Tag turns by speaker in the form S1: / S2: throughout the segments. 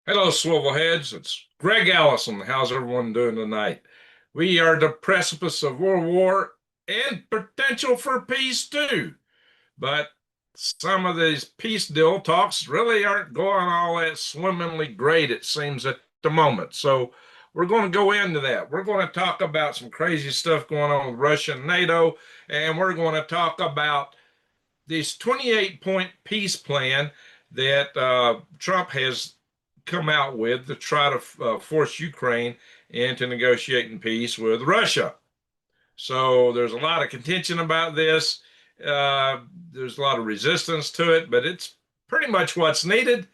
S1: Hello, Swivelheads. It's Greg Allison. How's everyone doing tonight? We are at the precipice of World War and potential for peace too. But some of these peace deal talks really aren't going all that swimmingly great, it seems, at the moment. So we're going to go into that. We're going to talk about some crazy stuff going on with Russia and NATO, and we're going to talk about this 28-point peace plan that Trump has come out with to try to force Ukraine into negotiating peace with Russia. So there's a lot of contention about this. There's a lot of resistance to it, but it's pretty much what's needed.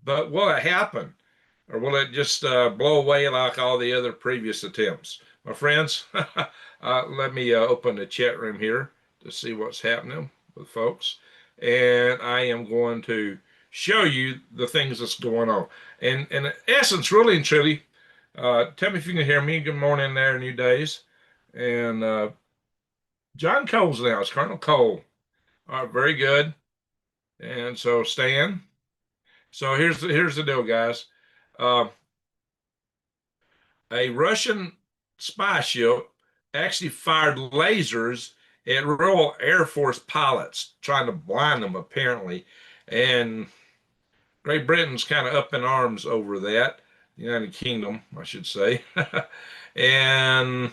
S1: But will it happen? Or will it just blow away like all the other previous attempts? My friends, let me open the chat room here to see what's happening with folks. And I am going to show you the things that's going on. And in essence, really and truly, tell me if you can hear me. Good morning there, New Days. And John Cole's now. It's Colonel Cole. All right, very good. And so Stan. So here's the deal, guys. Uh, a Russian spy ship actually fired lasers at Royal Air Force pilots, trying to blind them, apparently. And Great Britain's kind of up in arms over that. The United Kingdom, I should say. And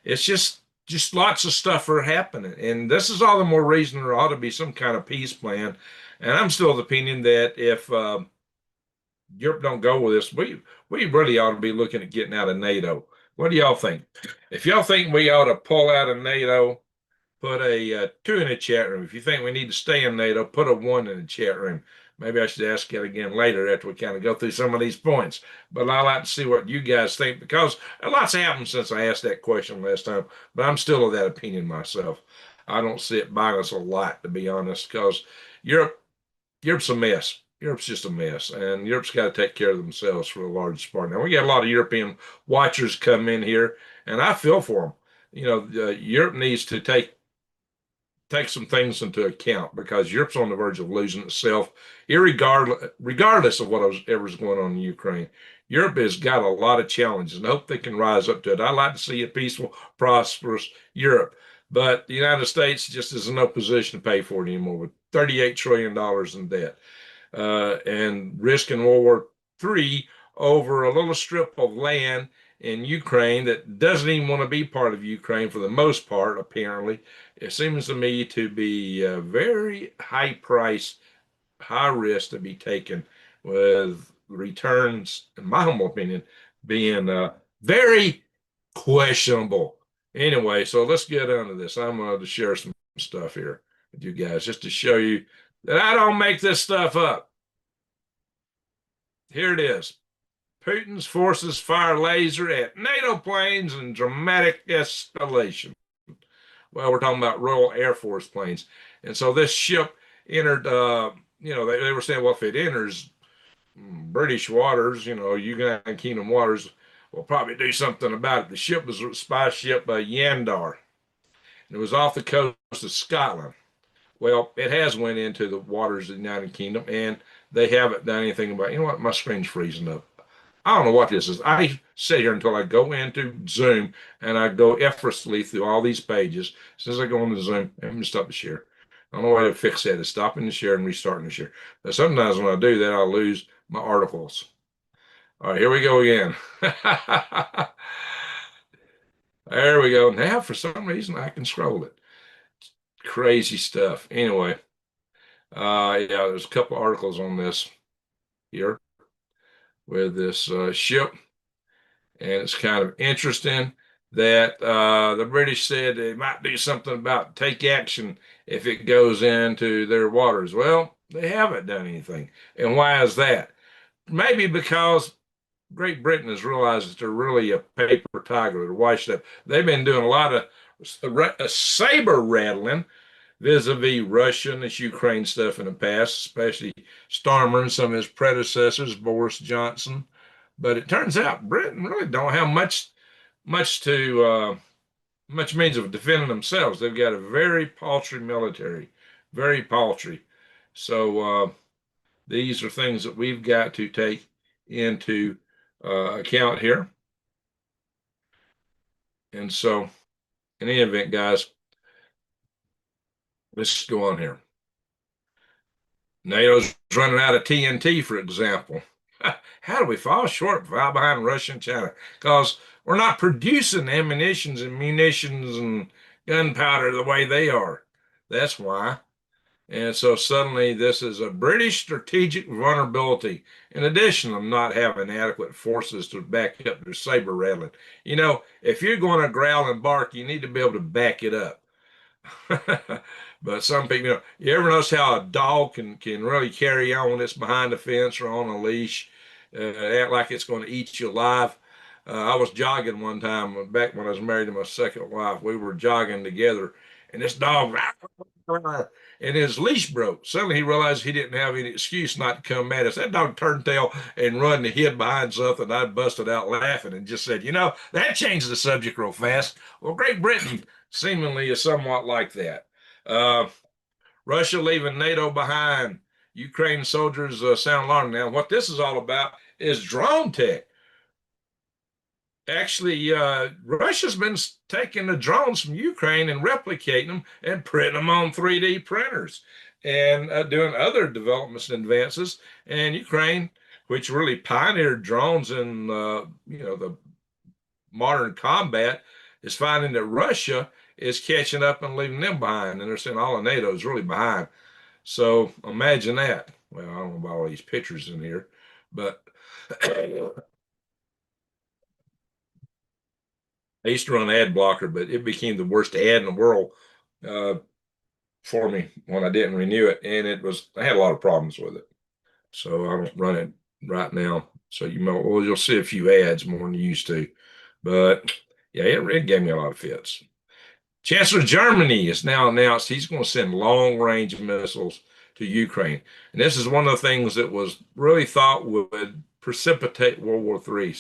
S1: it's just lots of stuff are happening. And this is all the more reason there ought to be some kind of peace plan. And I'm still of the opinion that if Europe don't go with this, we really ought to be looking at getting out of NATO. What do y'all think? If y'all think we ought to pull out of NATO, put a 2 in the chat room. If you think we need to stay in NATO, put a 1 in the chat room. Maybe I should ask it again later after we kind of go through some of these points. But I like to see what you guys think because a lot's happened since I asked that question last time. But I'm still of that opinion myself. I don't see it buying us a lot, to be honest, because Europe Europe's a mess. Europe's just a mess, and Europe's got to take care of themselves for the largest part. Now we got a lot of European watchers come in here, and I feel for them. Europe needs to take some things into account because Europe's on the verge of losing itself, regardless of whatever's going on in Ukraine. Europe has got a lot of challenges, and I hope they can rise up to it. I'd like to see a peaceful, prosperous Europe, but the United States just is in no position to pay for it anymore with $38 trillion in debt and risking World War III over a little strip of land in Ukraine that doesn't even want to be part of Ukraine for the most part, apparently. It seems to me to be a very high price, high risk to be taken, with returns, in my humble opinion, being very questionable. Anyway, so let's get into this. I'm going to share some stuff here with you guys just to show you that I don't make this stuff up. Here it is. Putin's forces fire laser at NATO planes in dramatic escalation. Well, we're talking about Royal Air Force planes. And so this ship entered, they were saying, well, if it enters British waters, United Kingdom waters, we'll probably do something about it. The ship was a spy ship Yandar. And it was off the coast of Scotland. Well, it has went into the waters of the United Kingdom, and they haven't done anything about it. You know what? My screen's freezing up. I don't know what this is. I sit here until I go into Zoom and I go effortlessly through all these pages. As soon as I go into Zoom, I'm going to stop the share. I don't know way to fix that. Is stopping the share and restarting the share. But sometimes when I do that, I'll lose my articles. All right, here we go again. There we go. Now, for some reason, I can scroll it. Crazy stuff. Anyway, yeah, there's a couple articles on this here with this ship, and it's kind of interesting that the British said they might do something about take action if it goes into their waters. Well, they haven't done anything. And why is that? Maybe because Great Britain has realized that they're really a paper tiger. They're washed up. They've been doing a lot of saber rattling vis-a-vis Russia and this Ukraine stuff in the past, especially Starmer and some of his predecessors, Boris Johnson. But it turns out Britain really don't have much to much means of defending themselves. They've got a very paltry military, very paltry. So these are things that we've got to take into account here. And so, in any event, guys, let's go on here. NATO's running out of TNT, for example. How do we fall short, fall behind Russia and China? Because we're not producing ammunitions and munitions and gunpowder the way they are. That's why. And so suddenly this is a British strategic vulnerability, in addition to not having adequate forces to back up their saber rattling. If you're going to growl and bark, you need to be able to back it up. But some people, you ever notice how a dog can really carry on when it's behind the fence or on a leash, act like it's going to eat you alive? I was jogging one time back when I was married to my second wife. We were jogging together, and this dog, and his leash broke. Suddenly he realized he didn't have any excuse not to come at us. That dog turned tail and run and hid behind something. I busted out laughing and just said, that changed the subject real fast. Well, Great Britain seemingly is somewhat like that. Russia leaving NATO behind. Ukraine soldiers sound alarmed. Now, what this is all about is drone tech. Actually, Russia's been taking the drones from Ukraine and replicating them and printing them on 3D printers and doing other developments and advances. And Ukraine, which really pioneered drones in the modern combat, is finding that Russia is catching up and leaving them behind. And they're saying all of NATO is really behind. So imagine that. Well, I don't know about all these pictures in here, but I used to run an ad blocker, but it became the worst ad in the world uh, for me when I didn't renew it, and I had a lot of problems with it. So I don't run it right now. So you'll see a few ads more than you used to, but yeah, it gave me a lot of fits. Chancellor of Germany has now announced he's going to send long-range missiles to Ukraine, and this is one of the things that was really thought would precipitate World War III,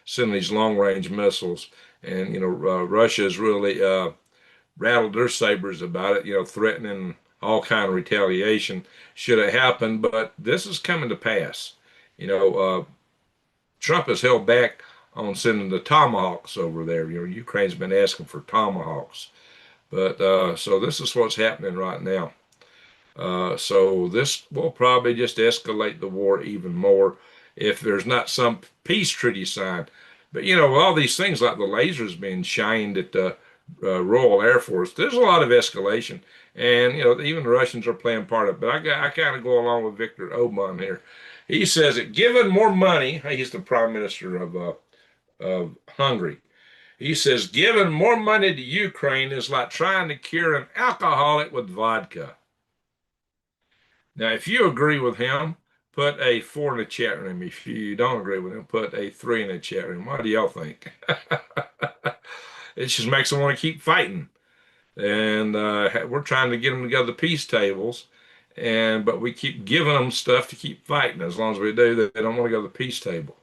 S1: send these long-range missiles. And Russia has really rattled their sabers about it, threatening all kind of retaliation should it happen. But this is coming to pass. Trump has held back on sending the Tomahawks over there. Ukraine's been asking for Tomahawks, but so this is what's happening right now. So this will probably just escalate the war even more if there's not some peace treaty signed. But all these things like the lasers being shined at the Royal Air Force, there's a lot of escalation, and even the Russians are playing part of it. But I kind of go along with Victor Orban here. He says that given more money, he's the Prime Minister of Hungary. He says giving more money to Ukraine is like trying to cure an alcoholic with vodka. Now, if you agree with him, put a 4 in the chat room. If you don't agree with him, put a 3 in the chat room. What do y'all think? It just makes them want to keep fighting. And we're trying to get them to go to the peace tables, but we keep giving them stuff to keep fighting. As long as we do, they don't want to go to the peace table.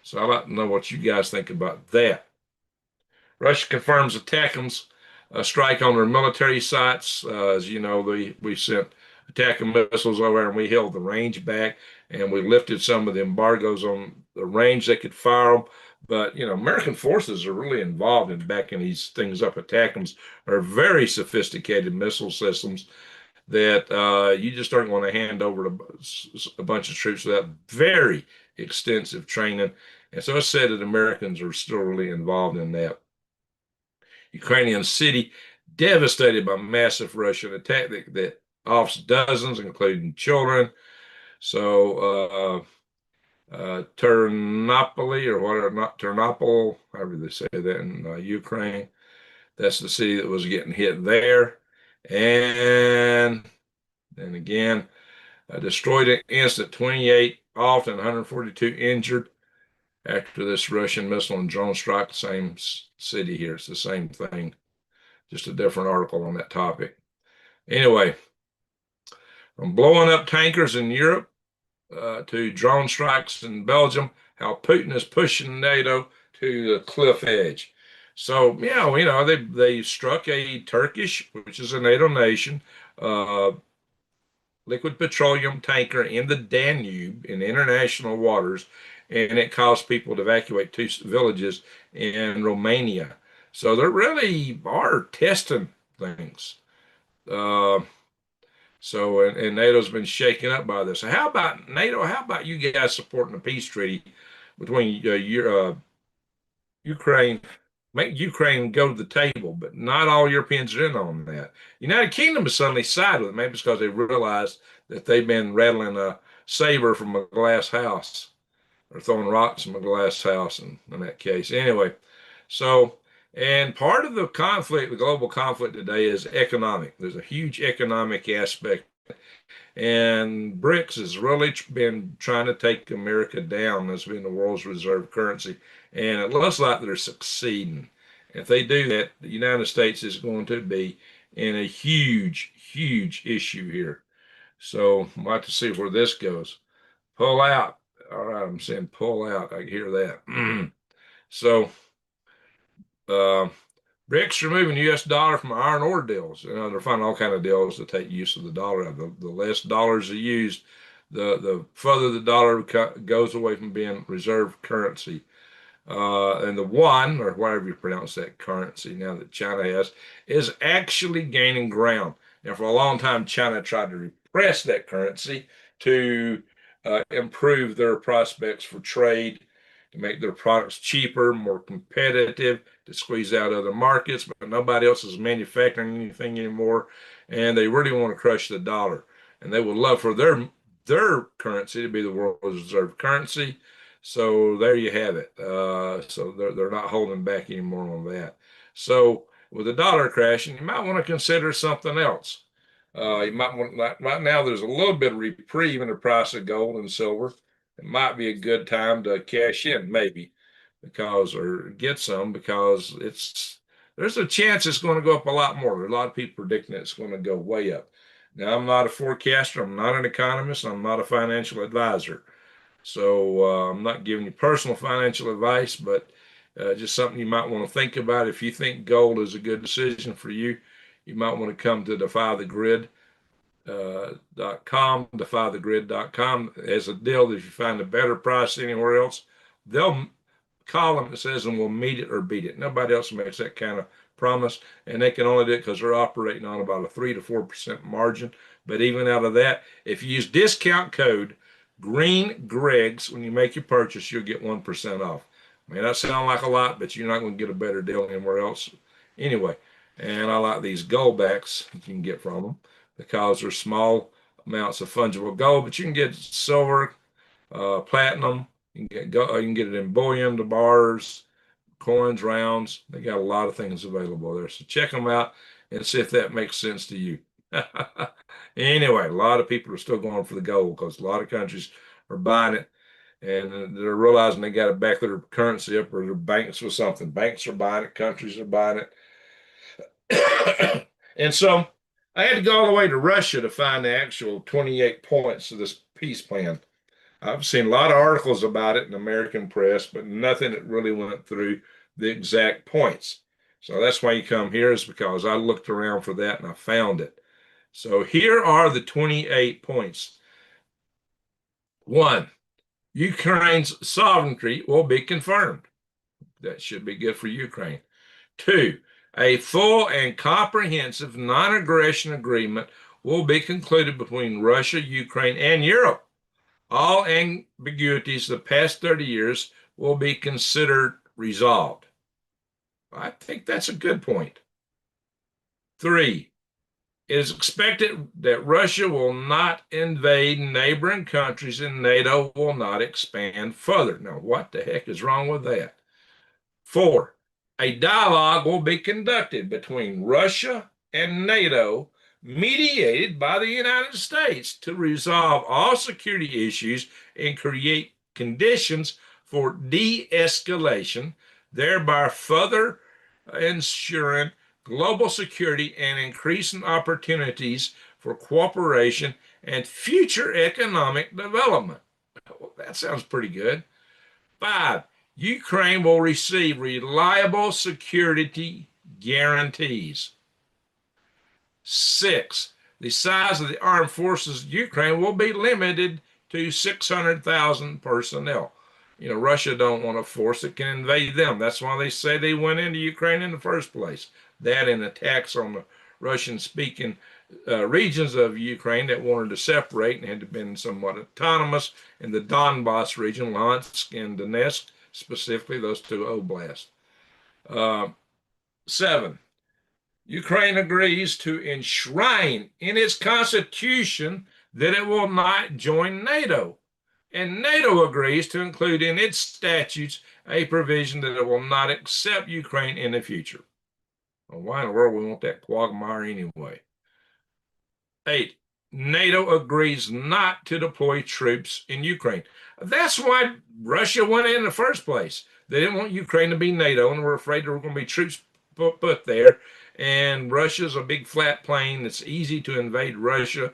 S1: So I'd like to know what you guys think about that. Russia confirms ATACMS strike on their military sites. As you know, we sent attacking missiles over and we held the range back, and we lifted some of the embargoes on the range they could fire them. But American forces are really involved in backing these things up. ATACMS are very sophisticated missile systems that you just aren't going to hand over to a bunch of troops without very extensive training. And so it's said that Americans are still really involved in that. Ukrainian city devastated by massive Russian attack that offs dozens, including children. So Ternopily, or whatever, not Ternopil, however they say that in Ukraine, that's the city that was getting hit there. And then again, destroyed an instant, 28 off and 142 injured after this Russian missile and drone strike. The same city here. It's the same thing, just a different article on that topic. Anyway, from blowing up tankers in Europe to drone strikes in Belgium, how Putin is pushing NATO to the cliff edge. So, they struck a Turkish, which is a NATO nation, liquid petroleum tanker in the Danube in international waters, and it caused people to evacuate two villages in Romania. So they really are testing things. Uh, and NATO's been shaken up by this. So how about NATO? How about you guys supporting a peace treaty between Ukraine, make Ukraine go to the table, but not all Europeans are in on that. United Kingdom has suddenly sided with it, maybe it's because they realized that they've been rattling a saber from a glass house or throwing rocks from a glass house in that case. Anyway, so, and part of the conflict, the global conflict today is economic. There's a huge economic aspect, and BRICS has really been trying to take America down as being the world's reserve currency. And it looks like they're succeeding. If they do that, the United States is going to be in a huge, huge issue here. So we'll have to see where this goes. Pull out. All right, I'm saying pull out. I can hear that. So, uh, BRICS removing U.S. dollar from iron ore deals. You know, they're finding all kind of deals to take use of the dollar. The less dollars are used, the further the dollar goes away from being reserve currency. And the yuan, or whatever you pronounce that currency now that China has, is actually gaining ground. Now, for a long time, China tried to repress that currency to improve their prospects for trade, to make their products cheaper, more competitive, to squeeze out other markets, but nobody else is manufacturing anything anymore, and they really want to crush the dollar. And they would love for their currency to be the world's reserve currency. So there you have it. So they're not holding back anymore on that. So with the dollar crashing, you might want to consider something else. You might want right now. There's a little bit of reprieve in the price of gold and silver. It might be a good time to cash in, maybe, because or get some because there's a chance it's going to go up a lot more. There are a lot of people predicting it's going to go way up. Now, I'm not a forecaster. I'm not an economist. I'm not a financial advisor. So I'm not giving you personal financial advice, but just something you might want to think about. If you think gold is a good decision for you, you might want to come to defythegrid.com as a deal that if you find a better price anywhere else, they'll call them, it says, and we'll meet it or beat it. Nobody else makes that kind of promise, and they can only do it because they're operating on about a 3 to 4% margin. But even out of that, if you use discount code Green Gregs when you make your purchase, you'll get 1% off. May not sound like a lot, but you're not going to get a better deal anywhere else anyway. And I like these gold backs you can get from them because they're small amounts of fungible gold, but you can get silver, platinum. You can get it in bullion, the bars, coins, rounds. They got a lot of things available there. So check them out and see if that makes sense to you. Anyway, a lot of people are still going for the gold because a lot of countries are buying it and they're realizing they got to back their currency up or their banks with something. Banks are buying it, countries are buying it. And so I had to go all the way to Russia to find the actual 28 points of this peace plan. I've seen a lot of articles about it in the American press, but nothing that really went through the exact points. So that's why you come here, is because I looked around for that and I found it. So here are the 28 points. 1, Ukraine's sovereignty will be confirmed. That should be good for Ukraine. 2, a full and comprehensive non-aggression agreement will be concluded between Russia, Ukraine, and Europe. All ambiguities of the past 30 years will be considered resolved. I think that's a good point. 3, it is expected that Russia will not invade neighboring countries and NATO will not expand further. Now, what the heck is wrong with that? 4, a dialogue will be conducted between Russia and NATO, mediated by the United States, to resolve all security issues and create conditions for de-escalation, thereby further ensuring global security and increasing opportunities for cooperation and future economic development. Well, that sounds pretty good. 5, Ukraine will receive reliable security guarantees. 6, the size of the armed forces of Ukraine will be limited to 600,000 personnel. You know, Russia don't want a force that can invade them. That's why they say they went into Ukraine in the first place. That and attacks on the Russian-speaking regions of Ukraine that wanted to separate and had been somewhat autonomous in the Donbass region, Luhansk and Donetsk, specifically those two oblasts. 7. Ukraine agrees to enshrine in its constitution that it will not join NATO. And NATO agrees to include in its statutes a provision that it will not accept Ukraine in the future. Well, why in the world we want that quagmire anyway? 8. NATO agrees not to deploy troops in Ukraine. That's why Russia went in the first place. They didn't want Ukraine to be NATO, and were afraid there were going to be troops put there. And Russia's a big flat plain. It's easy to invade Russia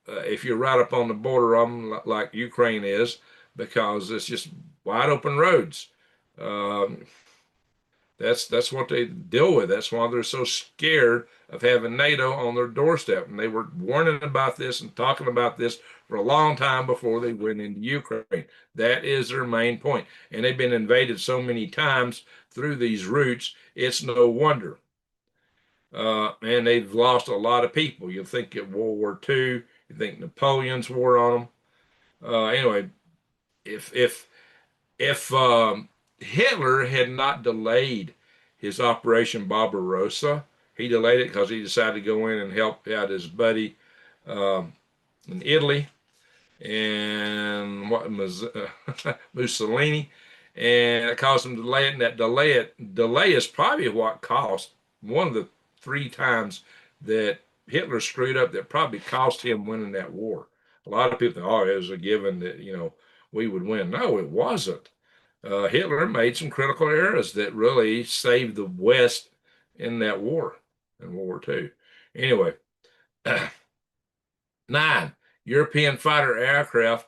S1: if you're right up on the border of them, like Ukraine is, because it's just wide open roads. That's what they deal with. That's why they're so scared of having NATO on their doorstep. And they were warning about this and talking about this for a long time before they went into Ukraine. That is their main point. And they've been invaded so many times through these routes, it's no wonder. And they've lost a lot of people. You think at World War II, you think Napoleon's war on them. Anyway, if Hitler had not delayed his Operation Barbarossa, he delayed it because he decided to go in and help out his buddy in Italy and Mussolini, and it caused him to delay it. And that delay is probably what cost one of the 3 times that Hitler screwed up that probably cost him winning that war. A lot of people think, oh, it was a given that we would win. No, it wasn't. Hitler made some critical errors that really saved the West in that war, in World War II. Anyway, 9. European fighter aircraft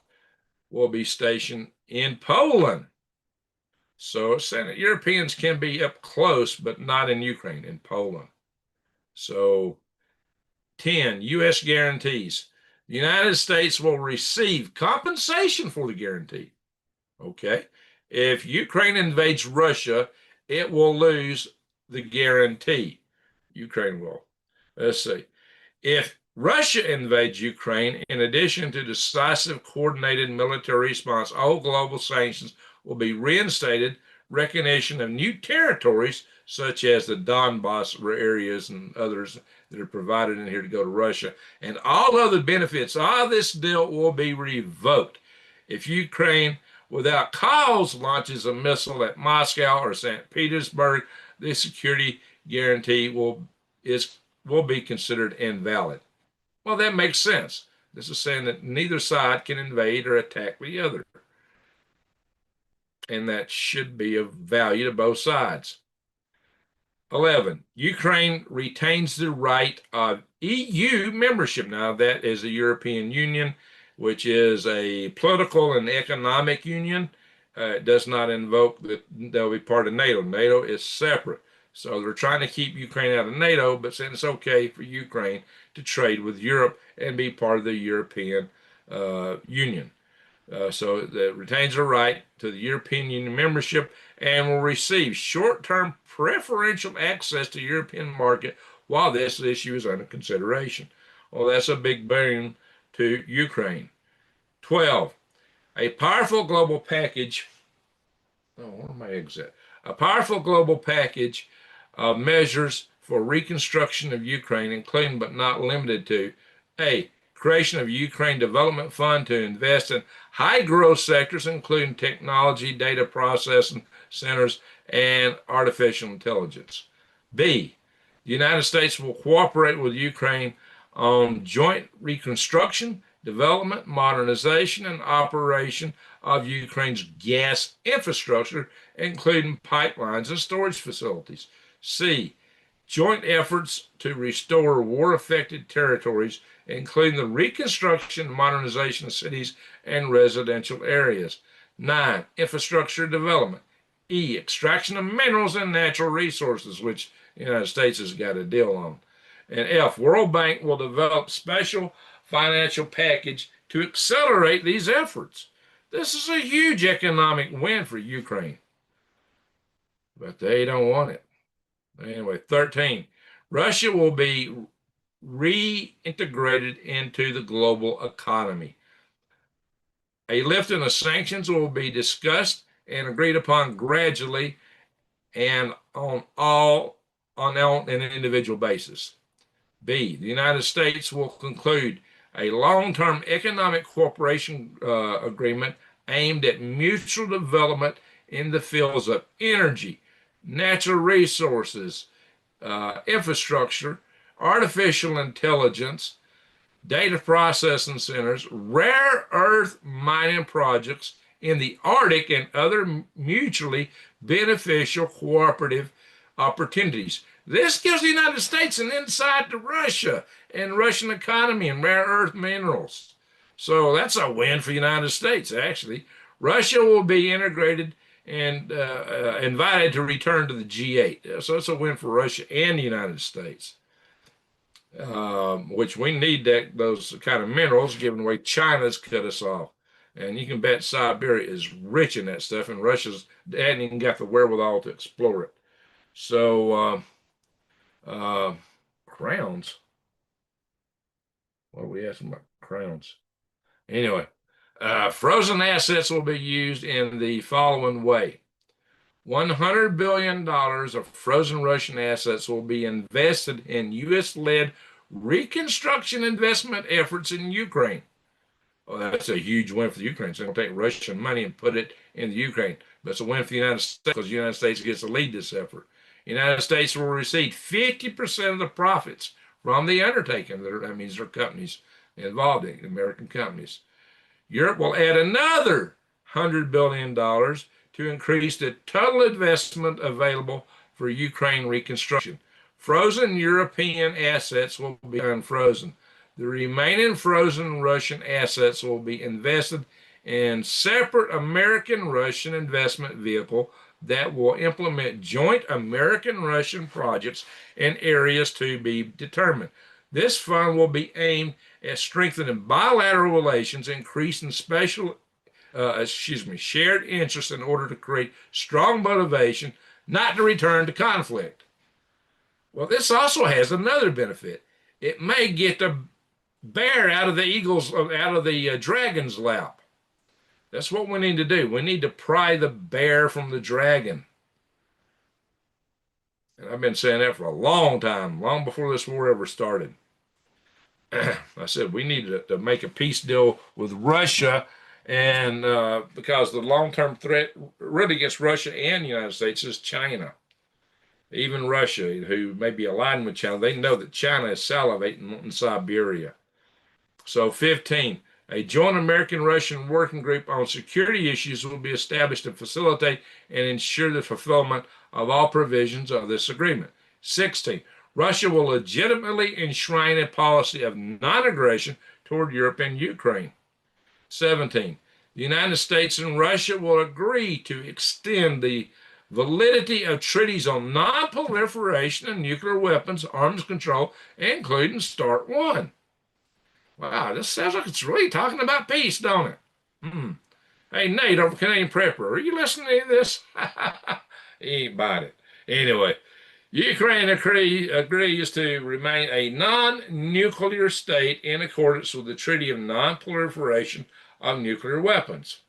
S1: will be stationed in Poland. So it's saying that Europeans can be up close, but not in Ukraine, in Poland. So 10. U.S. guarantees. The United States will receive compensation for the guarantee. Okay. If Ukraine invades Russia, it will lose the guarantee. Ukraine will. Let's see. If Russia invades Ukraine, in addition to decisive coordinated military response, all global sanctions will be reinstated, recognition of new territories, such as the Donbass areas and others that are provided in here to go to Russia, and all other benefits of this deal will be revoked. If Ukraine without cause launches a missile at Moscow or St. Petersburg, the security guarantee will be considered invalid. Well, that makes sense. This is saying that neither side can invade or attack the other. And that should be of value to both sides. 11. Ukraine retains the right of EU membership. Now, that is the European Union, which is a political and economic union. It does not invoke that they'll be part of NATO. NATO is separate. So they're trying to keep Ukraine out of NATO, but saying it's okay for Ukraine to trade with Europe and be part of the European Union. So it retains a right to the European Union membership and will receive short-term preferential access to the European market while this issue is under consideration. Well, that's a big boon to Ukraine. 12. A powerful global package. Oh, where are my eggs at? A powerful global package of measures for reconstruction of Ukraine, including but not limited to A. Creation of Ukraine Development Fund to invest in high growth sectors, including technology, data processing centers, and artificial intelligence. B. The United States will cooperate with Ukraine on joint reconstruction, development, modernization, and operation of Ukraine's gas infrastructure, including pipelines and storage facilities. C. Joint efforts to restore war-affected territories, including the reconstruction and modernization of cities and residential areas. 9. Infrastructure development. E. Extraction of minerals and natural resources, which the United States has got a deal on. And F, World Bank will develop special financial package to accelerate these efforts. This is a huge economic win for Ukraine, but they don't want it. Anyway, 13, Russia will be reintegrated into the global economy. A lift in the sanctions will be discussed and agreed upon gradually and on an individual basis. B, the United States will conclude a long-term economic cooperation agreement aimed at mutual development in the fields of energy, natural resources, infrastructure, artificial intelligence, data processing centers, rare earth mining projects in the Arctic, and other mutually beneficial cooperative opportunities. This gives the United States an insight to Russia and Russian economy and rare earth minerals. So that's a win for the United States, actually. Russia will be integrated and invited to return to the G8. So it's a win for Russia and the United States, which we need those kind of minerals given the way China's cut us off. And you can bet Siberia is rich in that stuff, and Russia's hadn't even got the wherewithal to explore it. So, crowns. What are we asking about crowns? Anyway, frozen assets will be used in the following way. $100 billion of frozen Russian assets will be invested in U.S.-led reconstruction investment efforts in Ukraine. Well, that's a huge win for the Ukraine. So they're going to take Russian money and put it in the Ukraine. But it's a win for the United States because the United States gets to lead this effort. The United States will receive 50% of the profits from the undertaking. That means there are companies involved in it, American companies. Europe will add another $100 billion to increase the total investment available for Ukraine reconstruction. Frozen European assets will be unfrozen. The remaining frozen Russian assets will be invested in separate American-Russian investment vehicle that will implement joint American-Russian projects in areas to be determined. This fund will be aimed at strengthening bilateral relations, increasing shared interests in order to create strong motivation not to return to conflict. Well, this also has another benefit. It may get the bear out of the dragon's lap. That's what we need to do. We need to pry the bear from the dragon. And I've been saying that for a long time, long before this war ever started. I said we need to make a peace deal with Russia, and because the long-term threat really against Russia and the United States is China. Even Russia, who may be aligned with China, they know that China is salivating in Siberia. So 15, a joint American-Russian working group on security issues will be established to facilitate and ensure the fulfillment of all provisions of this agreement. 16, Russia will legitimately enshrine a policy of non-aggression toward Europe and Ukraine. 17, the United States and Russia will agree to extend the validity of treaties on non-proliferation and nuclear weapons, arms control, including START 1. Wow, this sounds like it's really talking about peace, don't it? Hmm. Hey, Nate over Canadian Prepper, are you listening to this? He ain't bought it. Anyway, Ukraine agrees to remain a non-nuclear state in accordance with the Treaty of Non-Proliferation of Nuclear Weapons.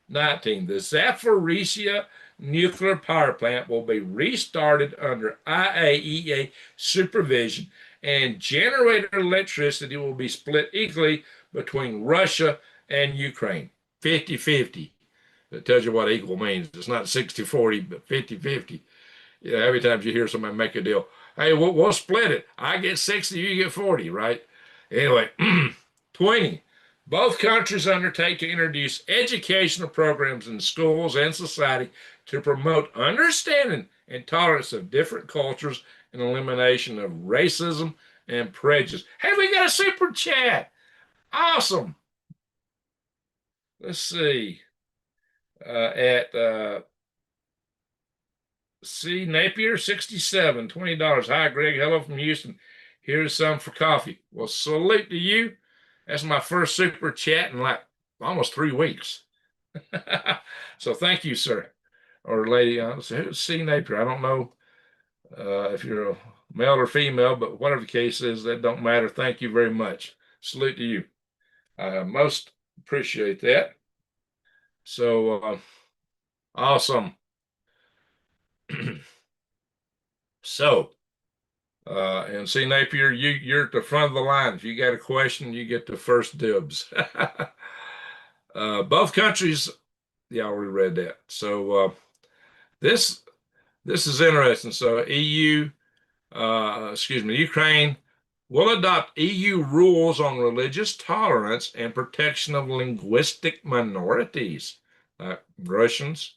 S1: 19. The Zaporizhzhia nuclear power plant will be restarted under IAEA supervision, and generated electricity will be split equally between Russia and Ukraine. 50-50. That tells you what equal means. It's not 60-40, but 50-50. Yeah, every time you hear somebody make a deal, hey, we'll split it. I get 60, you get 40, right? Anyway, 20. Both countries undertake to introduce educational programs in schools and society to promote understanding and tolerance of different cultures and elimination of racism and prejudice. Hey, we got a super chat. Awesome. Let's see. At C. Napier 67, $20. Hi, Greg. Hello from Houston. Here's some for coffee. Well, salute to you. That's my first super chat in like almost 3 weeks. So thank you, sir or lady. Who's C Napier? I don't know if you're a male or female, but whatever the case is, that don't matter. Thank you very much. Salute to you. I most appreciate that. So awesome. So, and see, Napier, you're at the front of the line. If you got a question, you get the first dibs. Both countries, yeah, I already read that. So this this is interesting. So Ukraine will adopt EU rules on religious tolerance and protection of linguistic minorities, like Russians.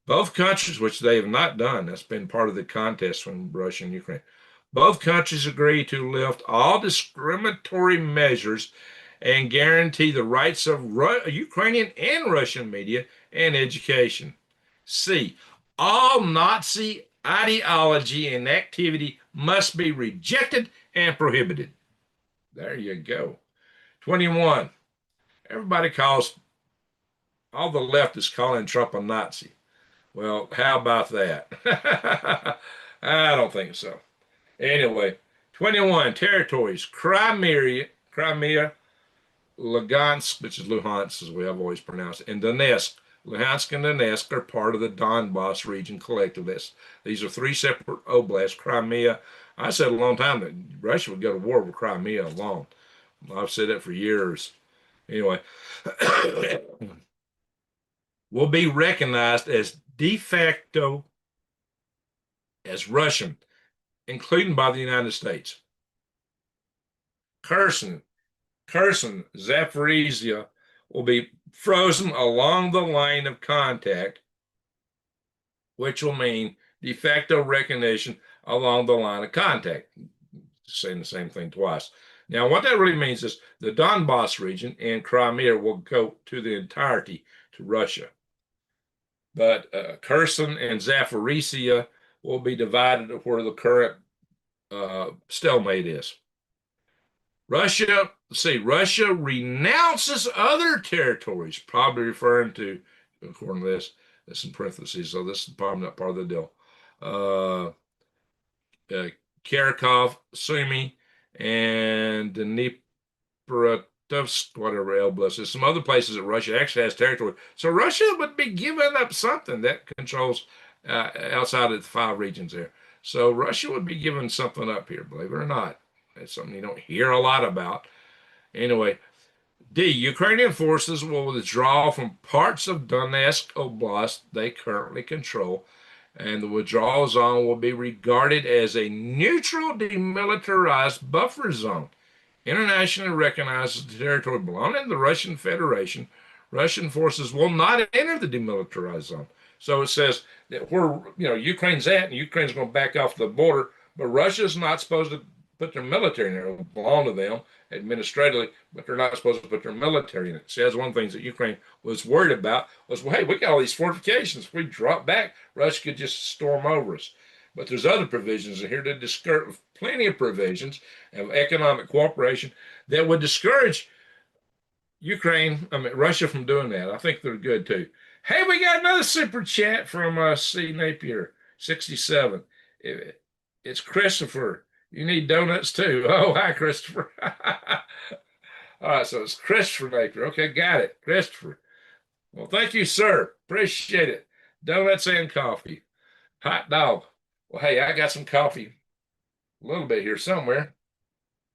S1: Both countries, which they have not done, that's been part of the contest from Russia and Ukraine. Both countries agree to lift all discriminatory measures and guarantee the rights of Ukrainian and Russian media and education. C. All Nazi ideology and activity must be rejected and prohibited. There you go. 21. Everybody calls, all the left is calling Trump a Nazi. Well, how about that? I don't think so. Anyway, 21 territories, Crimea, Lugansk, which is Luhansk, as we have always pronounced it, and Donetsk. Luhansk and Donetsk are part of the Donbass region collectively. These are three separate oblasts. Crimea, I said a long time that Russia would go to war with Crimea alone. I've said that for years. Anyway, will be recognized as de facto as Russian, including by the United States. Kherson, Zaporizhia will be frozen along the line of contact, which will mean de facto recognition along the line of contact. Saying the same thing twice. Now, what that really means is the Donbass region and Crimea will go to the entirety to Russia. But Kherson and Zaporizhia will be divided to where the current stalemate is. Russia renounces other territories, probably referring to, according to this in parentheses, so this is probably not part of the deal. Kharkov, Sumy, and Dnipropetrovsk, whatever Elblus is. Some other places that Russia actually has territory. So Russia would be giving up something that controls outside of the 5 regions there. So Russia would be giving something up here, believe it or not. It's something you don't hear a lot about. Anyway, D. Ukrainian forces will withdraw from parts of Donetsk Oblast they currently control, and the withdrawal zone will be regarded as a neutral demilitarized buffer zone. Internationally recognized as the territory belonging to the Russian Federation, Russian forces will not enter the demilitarized zone. So it says that where Ukraine's at, and Ukraine's going to back off the border, but Russia's not supposed to put their military in there. It will belong to them administratively, but they're not supposed to put their military in it. See, that's one of the things that Ukraine was worried about was, well, hey, we got all these fortifications. If we drop back, Russia could just storm over us. But there's other provisions in here that discourage, plenty of provisions of economic cooperation that would discourage Russia from doing that. I think they're good too. Hey, we got another super chat from C. Napier, 67. It's Christopher. You need donuts too. Oh, hi, Christopher. All right, so it's Christopher Napier. Okay, got it. Christopher. Well, thank you, sir. Appreciate it. Donuts and coffee. Hot dog. Well, hey, I got some coffee a little bit here somewhere,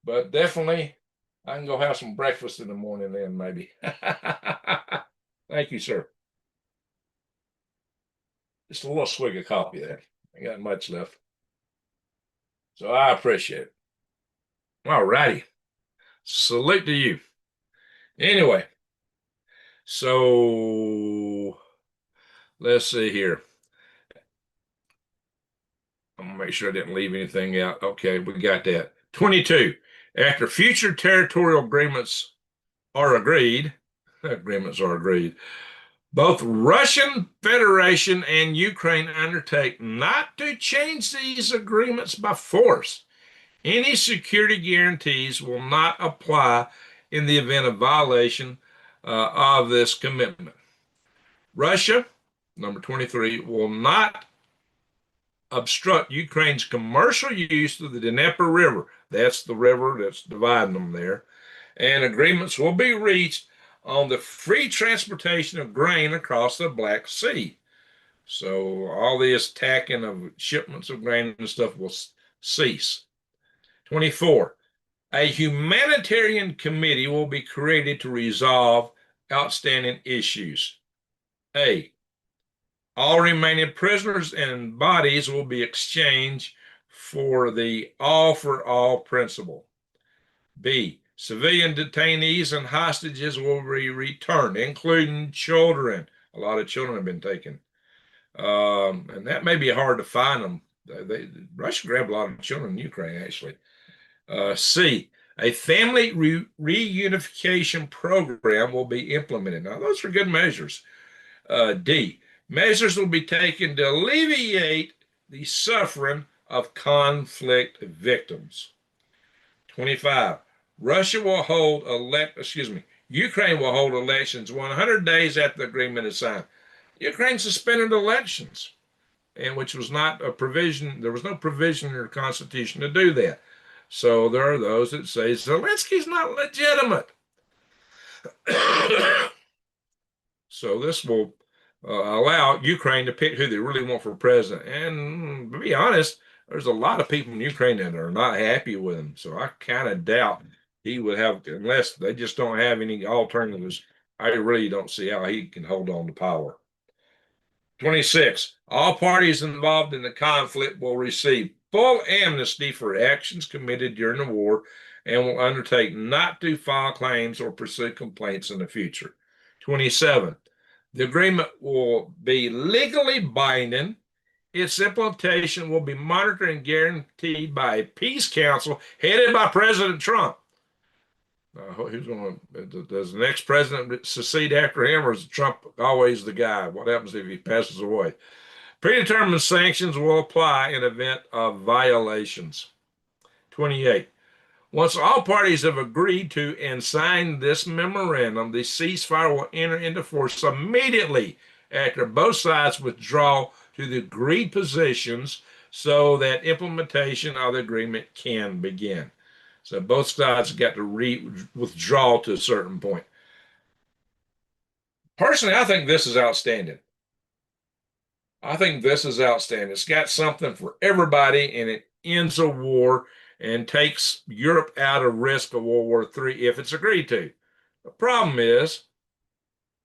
S1: but definitely I can go have some breakfast in the morning then, maybe. Thank you, sir. Just a little swig of coffee there. I got much left. So I appreciate it. All righty. Salute to you. Anyway, so let's see here. I'm going to make sure I didn't leave anything out. Okay, we got that. 22. After future territorial agreements are agreed, both Russian Federation and Ukraine undertake not to change these agreements by force. Any security guarantees will not apply in the event of violation of this commitment. Russia, number 23, will not obstruct Ukraine's commercial use of the Dnieper River. That's the river that's dividing them there. And agreements will be reached on the free transportation of grain across the Black Sea. So all this tacking of shipments of grain and stuff will cease. 24. A humanitarian committee will be created to resolve outstanding issues. A. All remaining prisoners and bodies will be exchanged for the all for all principle. B. Civilian detainees and hostages will be returned, including children. A lot of children have been taken. And that may be hard to find them. Russia grabbed a lot of children in Ukraine, actually. C. A family reunification program will be implemented. Now, those are good measures. D. Measures will be taken to alleviate the suffering of conflict victims. 25. Ukraine will hold elections 100 days after the agreement is signed. Ukraine suspended elections, and which was not a provision, there was no provision in the Constitution to do that. So there are those that say Zelensky's not legitimate. So this will allow Ukraine to pick who they really want for president. And to be honest, there's a lot of people in Ukraine that are not happy with him. So I kind of doubt he would have, unless they just don't have any alternatives. I really don't see how he can hold on to power. 26. All parties involved in the conflict will receive full amnesty for actions committed during the war and will undertake not to file claims or pursue complaints in the future. 27. The agreement will be legally binding. Its implementation will be monitored and guaranteed by a peace council headed by President Trump. Who's going to, does the next president succeed after him, or is Trump always the guy? What happens if he passes away? Predetermined sanctions will apply in event of violations. 28. Once all parties have agreed to and signed this memorandum, the ceasefire will enter into force immediately after both sides withdraw to the agreed positions so that implementation of the agreement can begin. So both sides got to withdraw to a certain point. Personally, I think this is outstanding. I think this is outstanding. It's got something for everybody, and it ends a war and takes Europe out of risk of World War III if it's agreed to. The problem is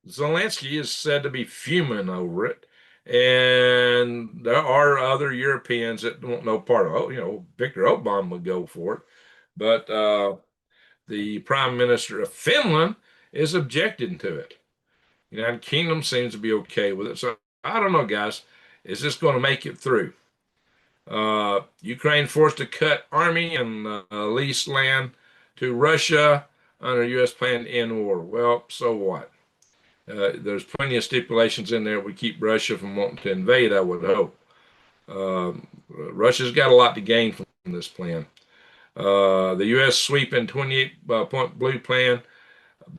S1: Zelensky is said to be fuming over it, and there are other Europeans that want no part of it. Viktor Orbán would go for it, but the Prime Minister of Finland is objecting to it. The United Kingdom seems to be okay with it. So I don't know, guys. Is this going to make it through? Ukraine forced to cut army and lease land to Russia under U.S. plan to end war. Well, so what? There's plenty of stipulations in there that would keep Russia from wanting to invade, I would hope. Russia's got a lot to gain from this plan. The U.S. sweeping 28-point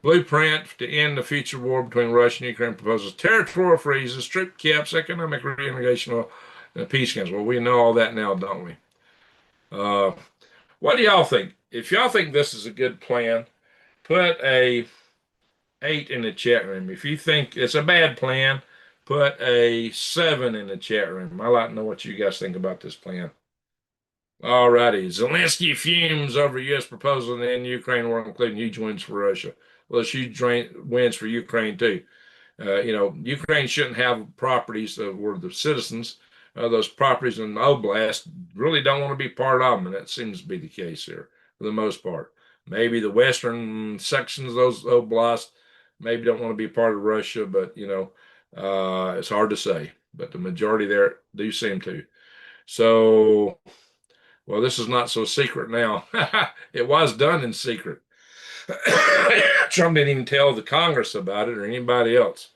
S1: blueprint to end the future war between Russia and Ukraine proposes territorial freezes, troop caps, economic reintegration, and peace council. Well, we know all that now, don't we? What do y'all think? If y'all think this is a good plan, put a 8 in the chat room. If you think it's a bad plan, put a 7 in the chat room. I'd like to know what you guys think about this plan. All righty. Zelensky fumes over U.S. proposal to end Ukraine war, including huge wins for Russia. Well, it's huge wins for Ukraine, too. Ukraine shouldn't have properties where the citizens, those properties in the oblast, really don't want to be part of them, and that seems to be the case here for the most part. Maybe the western sections of those oblasts maybe don't want to be part of Russia, but, it's hard to say. But the majority there do seem to. So, well, this is not so secret now. It was done in secret. Trump didn't even tell the Congress about it or anybody else.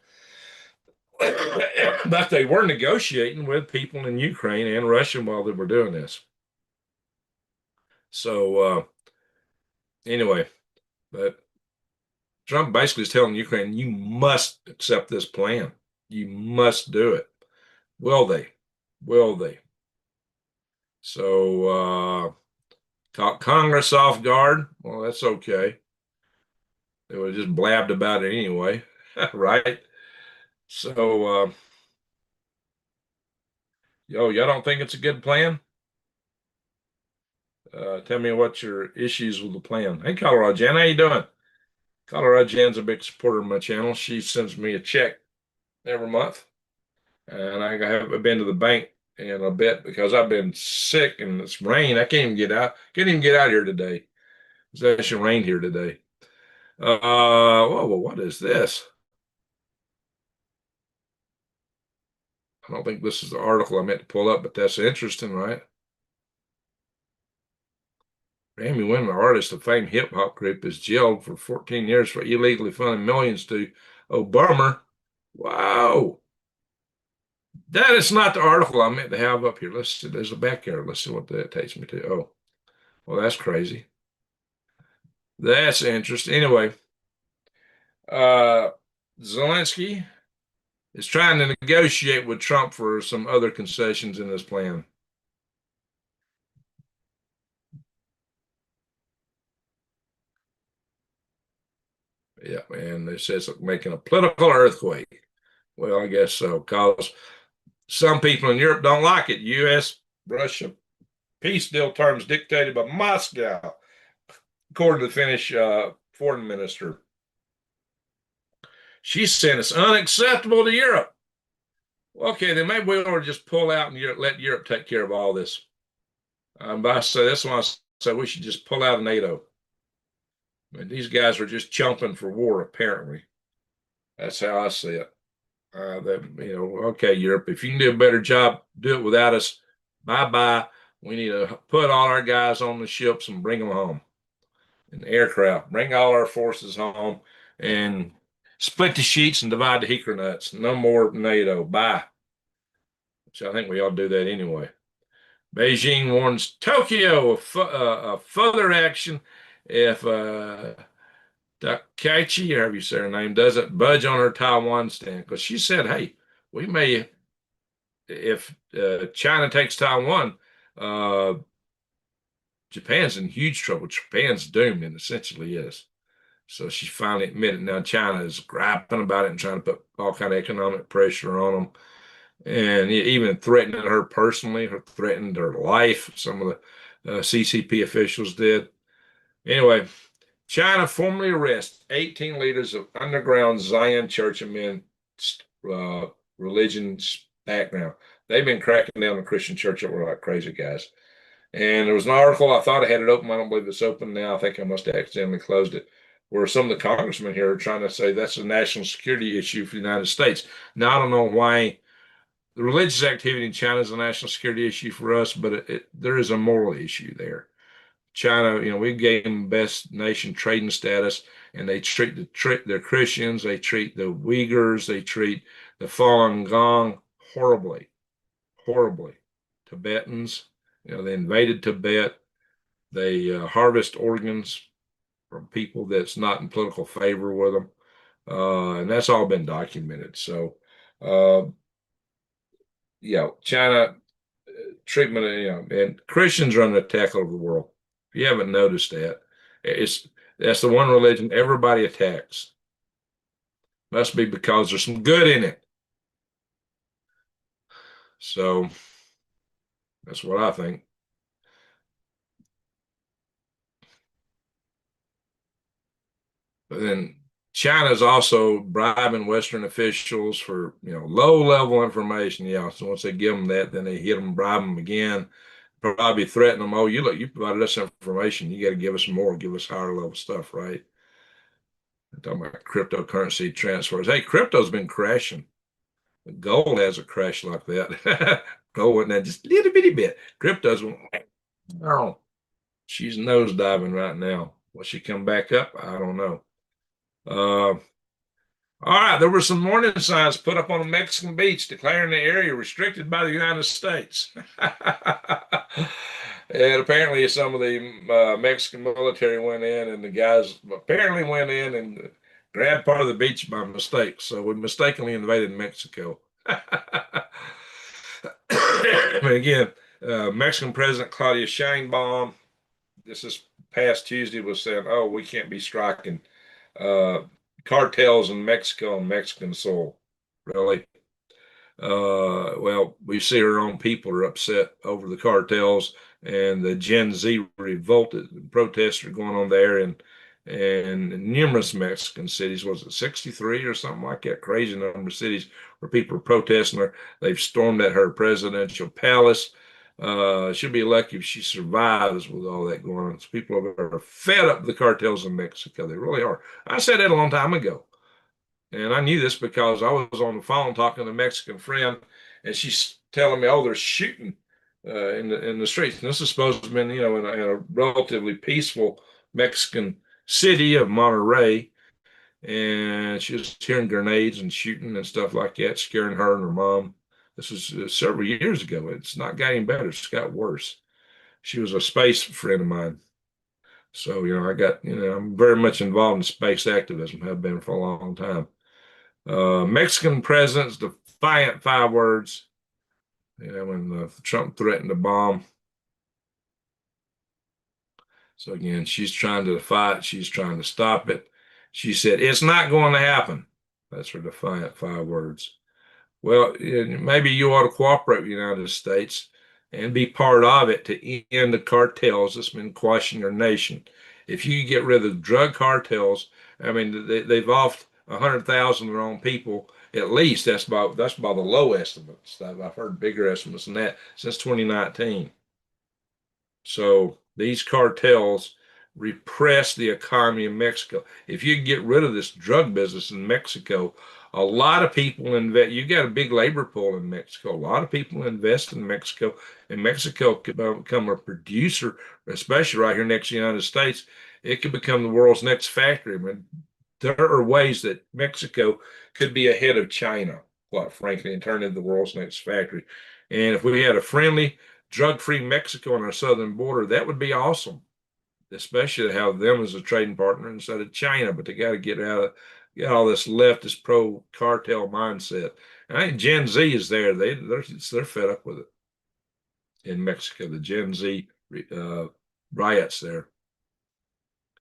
S1: But they were negotiating with people in Ukraine and Russia while they were doing this. So anyway, but Trump basically is telling Ukraine, you must accept this plan. You must do it. Will they? Will they? So caught Congress off guard. Well, that's okay. They would have just blabbed about it anyway, right? So, y'all don't think it's a good plan? Tell me what your issues with the plan. Hey, Colorado Jan, how you doing? Colorado Jan's a big supporter of my channel. She sends me a check every month, and I haven't been to the bank in a bit because I've been sick and it's rain. I can't even get out. Can't even get out here today. It's actually rained here today. Whoa, what is this? I don't think this is the article I meant to pull up, but that's interesting, right? Grammy winning artist of famed hip hop group is jailed for 14 years for illegally funding millions to Obama. Wow. That is not the article I meant to have up here. Let's see. There's a back here. Let's see what that takes me to. Oh, well, that's crazy. That's interesting. Anyway, uh, Zelensky is trying to negotiate with Trump for some other concessions in his plan. Yeah, man, they say it's making a political earthquake. Well, I guess so, because some people in Europe don't like it. U.S. Russia peace deal terms dictated by Moscow, according to the Finnish foreign minister. She said it's unacceptable to Europe. Okay, then maybe we ought to just pull out and let Europe take care of all this. But I say that's why I say we should just pull out of NATO. I mean, these guys are just chumping for war, apparently. That's how I see it. Okay, Europe, if you can do a better job, do it without us. Bye bye. We need to put all our guys on the ships and bring them home. And aircraft, bring all our forces home and split the sheets and divide the hickory nuts. No more NATO. Bye. Which I think we ought to do that anyway. Beijing warns Tokyo of further action if Takaichi, however you say her name, doesn't budge on her Taiwan stand. Because she said, hey, we may, if China takes Taiwan, uh, Japan's in huge trouble. Japan's doomed, and essentially is. So she finally admitted now China is griping about it and trying to put all kind of economic pressure on them, and even threatening her personally, threatened her life. Some of the CCP officials did. Anyway, China formally arrests 18 leaders of underground Zion Church and men religion's background. They've been cracking down on Christian church that were like crazy guys. And there was an article, I thought I had it open. I don't believe it's open now. I think I must have accidentally closed it, where some of the congressmen here are trying to say that's a national security issue for the United States. Now, I don't know why the religious activity in China is a national security issue for us, but there is a moral issue there. China, we gave them best nation trading status, and they treat their Christians, they treat the Uyghurs, they treat the Falun Gong horribly, horribly. Tibetans, they invaded Tibet. They harvest organs from people that's not in political favor with them, and that's all been documented. So, China treatment, and Christians are under attack over the world. If you haven't noticed that, that's the one religion everybody attacks. Must be because there's some good in it. So that's what I think. But then China's also bribing Western officials for low-level information. Yeah, so once they give them that, then they hit them, bribe them again, probably threaten them. Oh, you provided us information. You got to give us more, give us higher level stuff, right? I'm talking about cryptocurrency transfers. Hey, crypto's been crashing. Gold hasn't crashed like that. Gold went down just a little bitty bit. Crypto's went, oh, she's nosediving right now. Will she come back up? I don't know. All right, there were some warning signs put up on a Mexican beach declaring the area restricted by the United States. And apparently, some of the Mexican military went in, and the guys apparently went in and grabbed part of the beach by mistake. So we mistakenly invaded Mexico. But again, Mexican President Claudia Sheinbaum, this is past Tuesday, was saying, "Oh, we can't be striking uh, cartels in Mexico on Mexican soil." Really? Well, we see our own people are upset over the cartels, and the Gen Z revolted. Protests are going on there, and numerous Mexican cities. Was it 63 or something like that? Crazy number of cities where people are protesting her. They've stormed at her presidential palace. She'll be lucky if she survives with all that going on. So people are fed up with the cartels in Mexico. They really are. I said that a long time ago. And I knew this because I was on the phone talking to a Mexican friend, and she's telling me, "Oh, they're shooting in the streets." And this is supposed to have been, in a relatively peaceful Mexican city of Monterrey, and she was hearing grenades and shooting and stuff like that, scaring her and her mom. This was several years ago. It's not getting better; it's got worse. She was a space friend of mine, so I'm very much involved in space activism. Have been for a long time. Mexican president's defiant 5 words. When Trump threatened to bomb. So again, she's trying to defy it. She's trying to stop it. She said, "It's not going to happen." That's her defiant 5 words. Well, maybe you ought to cooperate with the United States and be part of it to end the cartels that's been quashing our nation. If you get rid of the drug cartels, I mean, they've off 100,000 of their own people. At least that's by the low estimates. I've heard bigger estimates than that since 2019. So these cartels repress the economy in Mexico. If you get rid of this drug business in Mexico, a lot of people invest. You got a big labor pool in Mexico. A lot of people invest in Mexico, and Mexico could become a producer, especially right here next to the United States. It could become the world's next factory. I mean, there are ways that Mexico could be ahead of China, quite frankly, and turn into the world's next factory. And if we had a friendly, drug-free Mexico on our southern border, that would be awesome, especially to have them as a trading partner instead of China. But they got to get all this leftist pro-cartel mindset. And I think Gen Z is there. They're fed up with it in Mexico. The Gen Z riots there.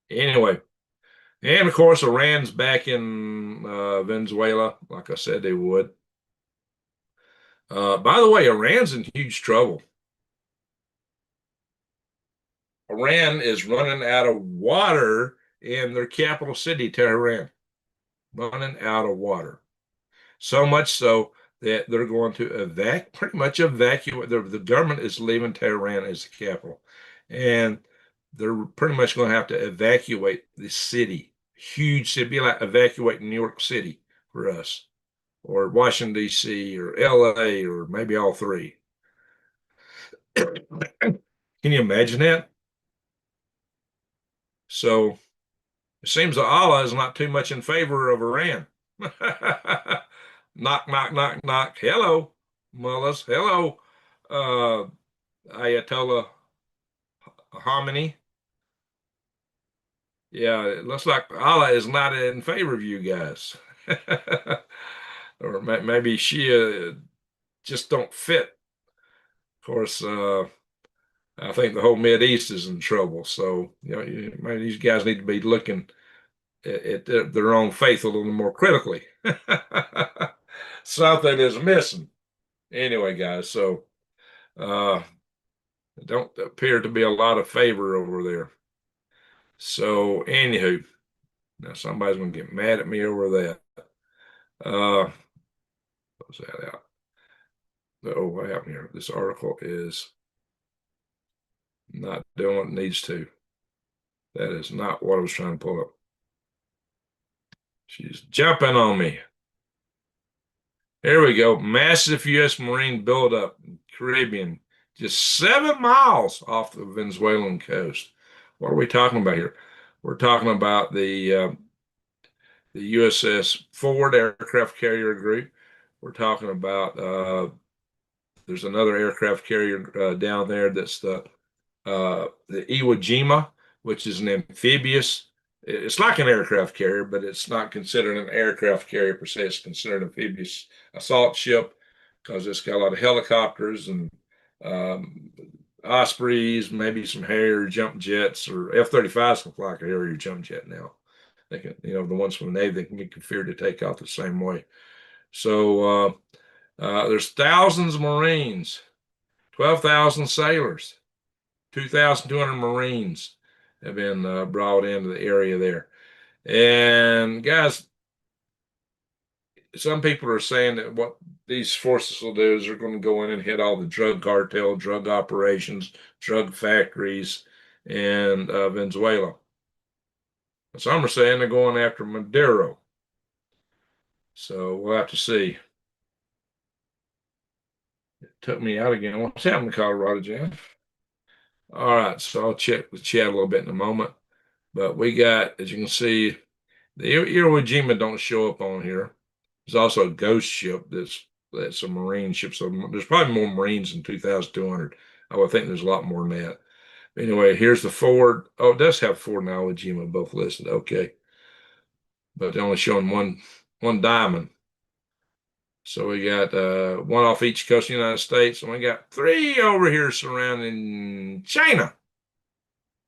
S1: Anyway, and of course, Iran's back in Venezuela, like I said they would. By the way, Iran's in huge trouble. Iran is running out of water in their capital city, Tehran, running out of water. So much so that they're going to pretty much evacuate. The government is leaving Tehran as the capital. And they're pretty much going to have to evacuate the city. Huge city, be like evacuating New York City for us, or Washington, D.C., or LA, or maybe all three. Can you imagine that? So it seems that Allah is not too much in favor of Iran. Knock, knock, knock, knock. Hello, mullahs. Hello, uh, Ayatollah Khamenei. Yeah, it looks like Allah is not in favor of you guys. Or maybe Shia just don't fit. Of course, I think the whole Mid East is in trouble. So, maybe these guys need to be looking at their own faith a little more critically. Something is missing. Anyway, guys, so uh, don't appear to be a lot of favor over there. So, anywho, now somebody's going to get mad at me over that. Close that out. Oh, what happened here? This article is not doing what it needs to. That is not what I was trying to pull up. She's jumping on me. Here we go. Massive U.S. Marine buildup in Caribbean, just 7 miles off the Venezuelan coast. What are we talking about here? We're talking about the USS Ford aircraft carrier group. We're talking about there's another aircraft carrier down there that's the the Iwo Jima, which is an amphibious. It's like an aircraft carrier, but it's not considered an aircraft carrier per se. It's considered an amphibious assault ship because it's got a lot of helicopters and um, Ospreys, maybe some Harrier jump jets, or F-35s can fly like a Harrier jump jet now. They can, the ones from the Navy, they can get configured to take off the same way. So there's thousands of Marines, 12,000 sailors, 2,200 Marines have been brought into the area there. And guys, some people are saying that what these forces will do is they're going to go in and hit all the drug cartel, drug operations, drug factories in Venezuela. Some are saying they're going after Maduro. So we'll have to see. It took me out again. What's happening, Colorado, Jeff? All right, so I'll check with Chad a little bit in a moment. But we got, as you can see, the Iwo Jima don't show up on here. There's also a ghost ship that's a Marine ship. So there's probably more Marines than 2,200. I would think there's a lot more than that. Anyway, here's the Ford. Oh, it does have Ford and Iwo Jima both listed. Okay, but they're only showing one diamond. So we got one off each coast of the United States, and we got three over here surrounding China.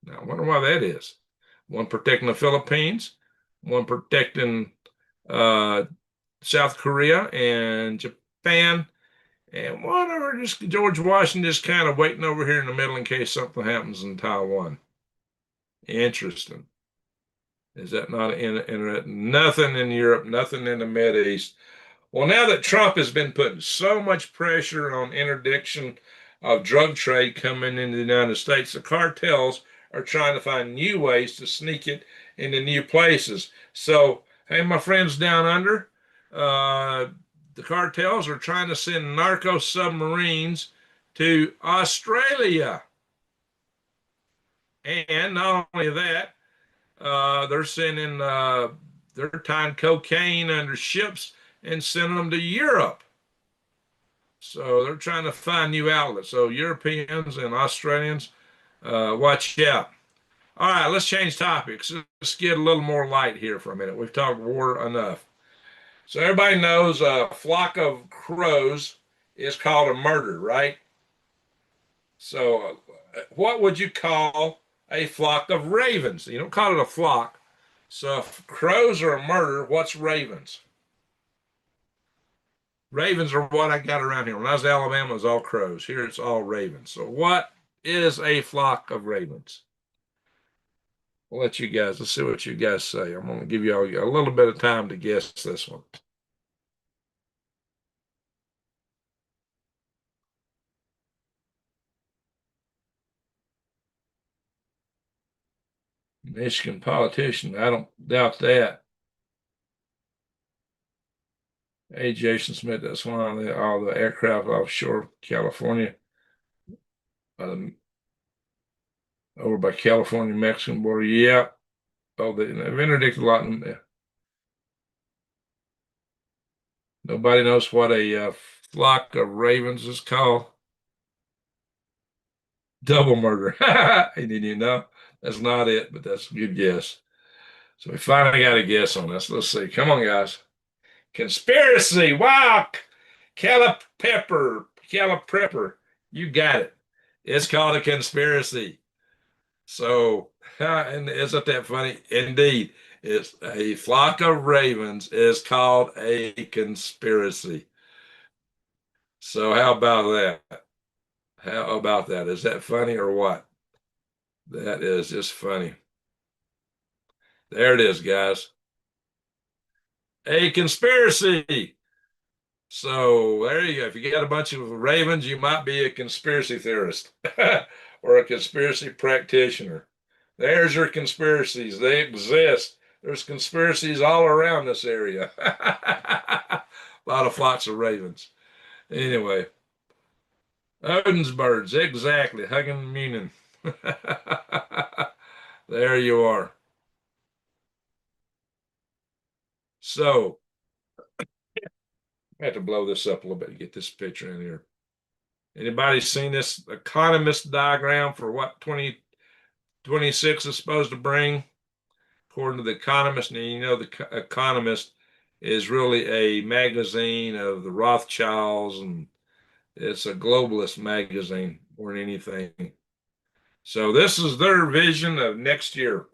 S1: Now, I wonder why that is. One protecting the Philippines, one protecting uh, South Korea and Japan, and one over just George Washington just kind of waiting over here in the middle in case something happens in Taiwan. Interesting. Is that not in nothing in Europe, nothing in the Mid East? Well, now that Trump has been putting so much pressure on interdiction of drug trade coming into the United States, the cartels are trying to find new ways to sneak it into new places. So, hey, my friends down under, uh, the cartels are trying to send narco submarines to Australia. And not only that, they're sending, they're tying cocaine under ships and sending them to Europe. So they're trying to find new outlets. So Europeans and Australians, watch out. All right, let's change topics. Let's get a little more light here for a minute. We've talked war enough. So everybody knows a flock of crows is called a murder, right? So what would you call a flock of ravens? You don't call it a flock. So if crows are a murder, what's ravens? Ravens are what I got around here. When I was in Alabama, it was all crows. Here it's all ravens. So what is a flock of ravens? We'll let you guys, let's see what you guys say. I'm going to give you all a little bit of time to guess this one. Michigan politician, I don't doubt that. Hey, Jason Smith, that's one of all the aircraft offshore California, um, over by California Mexican border. Yeah. Oh, they've interdicted a lot. Nobody knows what a flock of ravens is called. Double murder. He didn't even know. That's not it, but that's a good guess. So we finally got a guess on this. Let's see. Come on, guys. Conspiracy. Wow. Caliprepper. You got it. It's called a conspiracy. So, and isn't that funny? Indeed, it's a flock of ravens is called a conspiracy. So, how about that? How about that? Is that funny or what? That is just funny. There it is, guys. A conspiracy. So there you go. If you got a bunch of ravens, you might be a conspiracy theorist or a conspiracy practitioner. There's your conspiracies. They exist. There's conspiracies all around this area. A lot of flocks of ravens. Anyway, Odin's birds, exactly. Hugging and Munin. There you are. So, I have to blow this up a little bit to get this picture in here. Anybody seen this economist diagram for what 2026 is supposed to bring? According to the Economist, and you know the Economist is really a magazine of the Rothschilds, and it's a globalist magazine more than anything. So this is their vision of next year.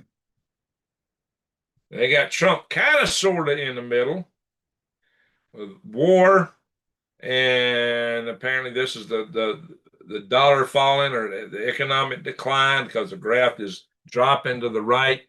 S1: They got Trump kind of sort of in the middle with war, and apparently this is the dollar falling or the economic decline because the graph is dropping to the right.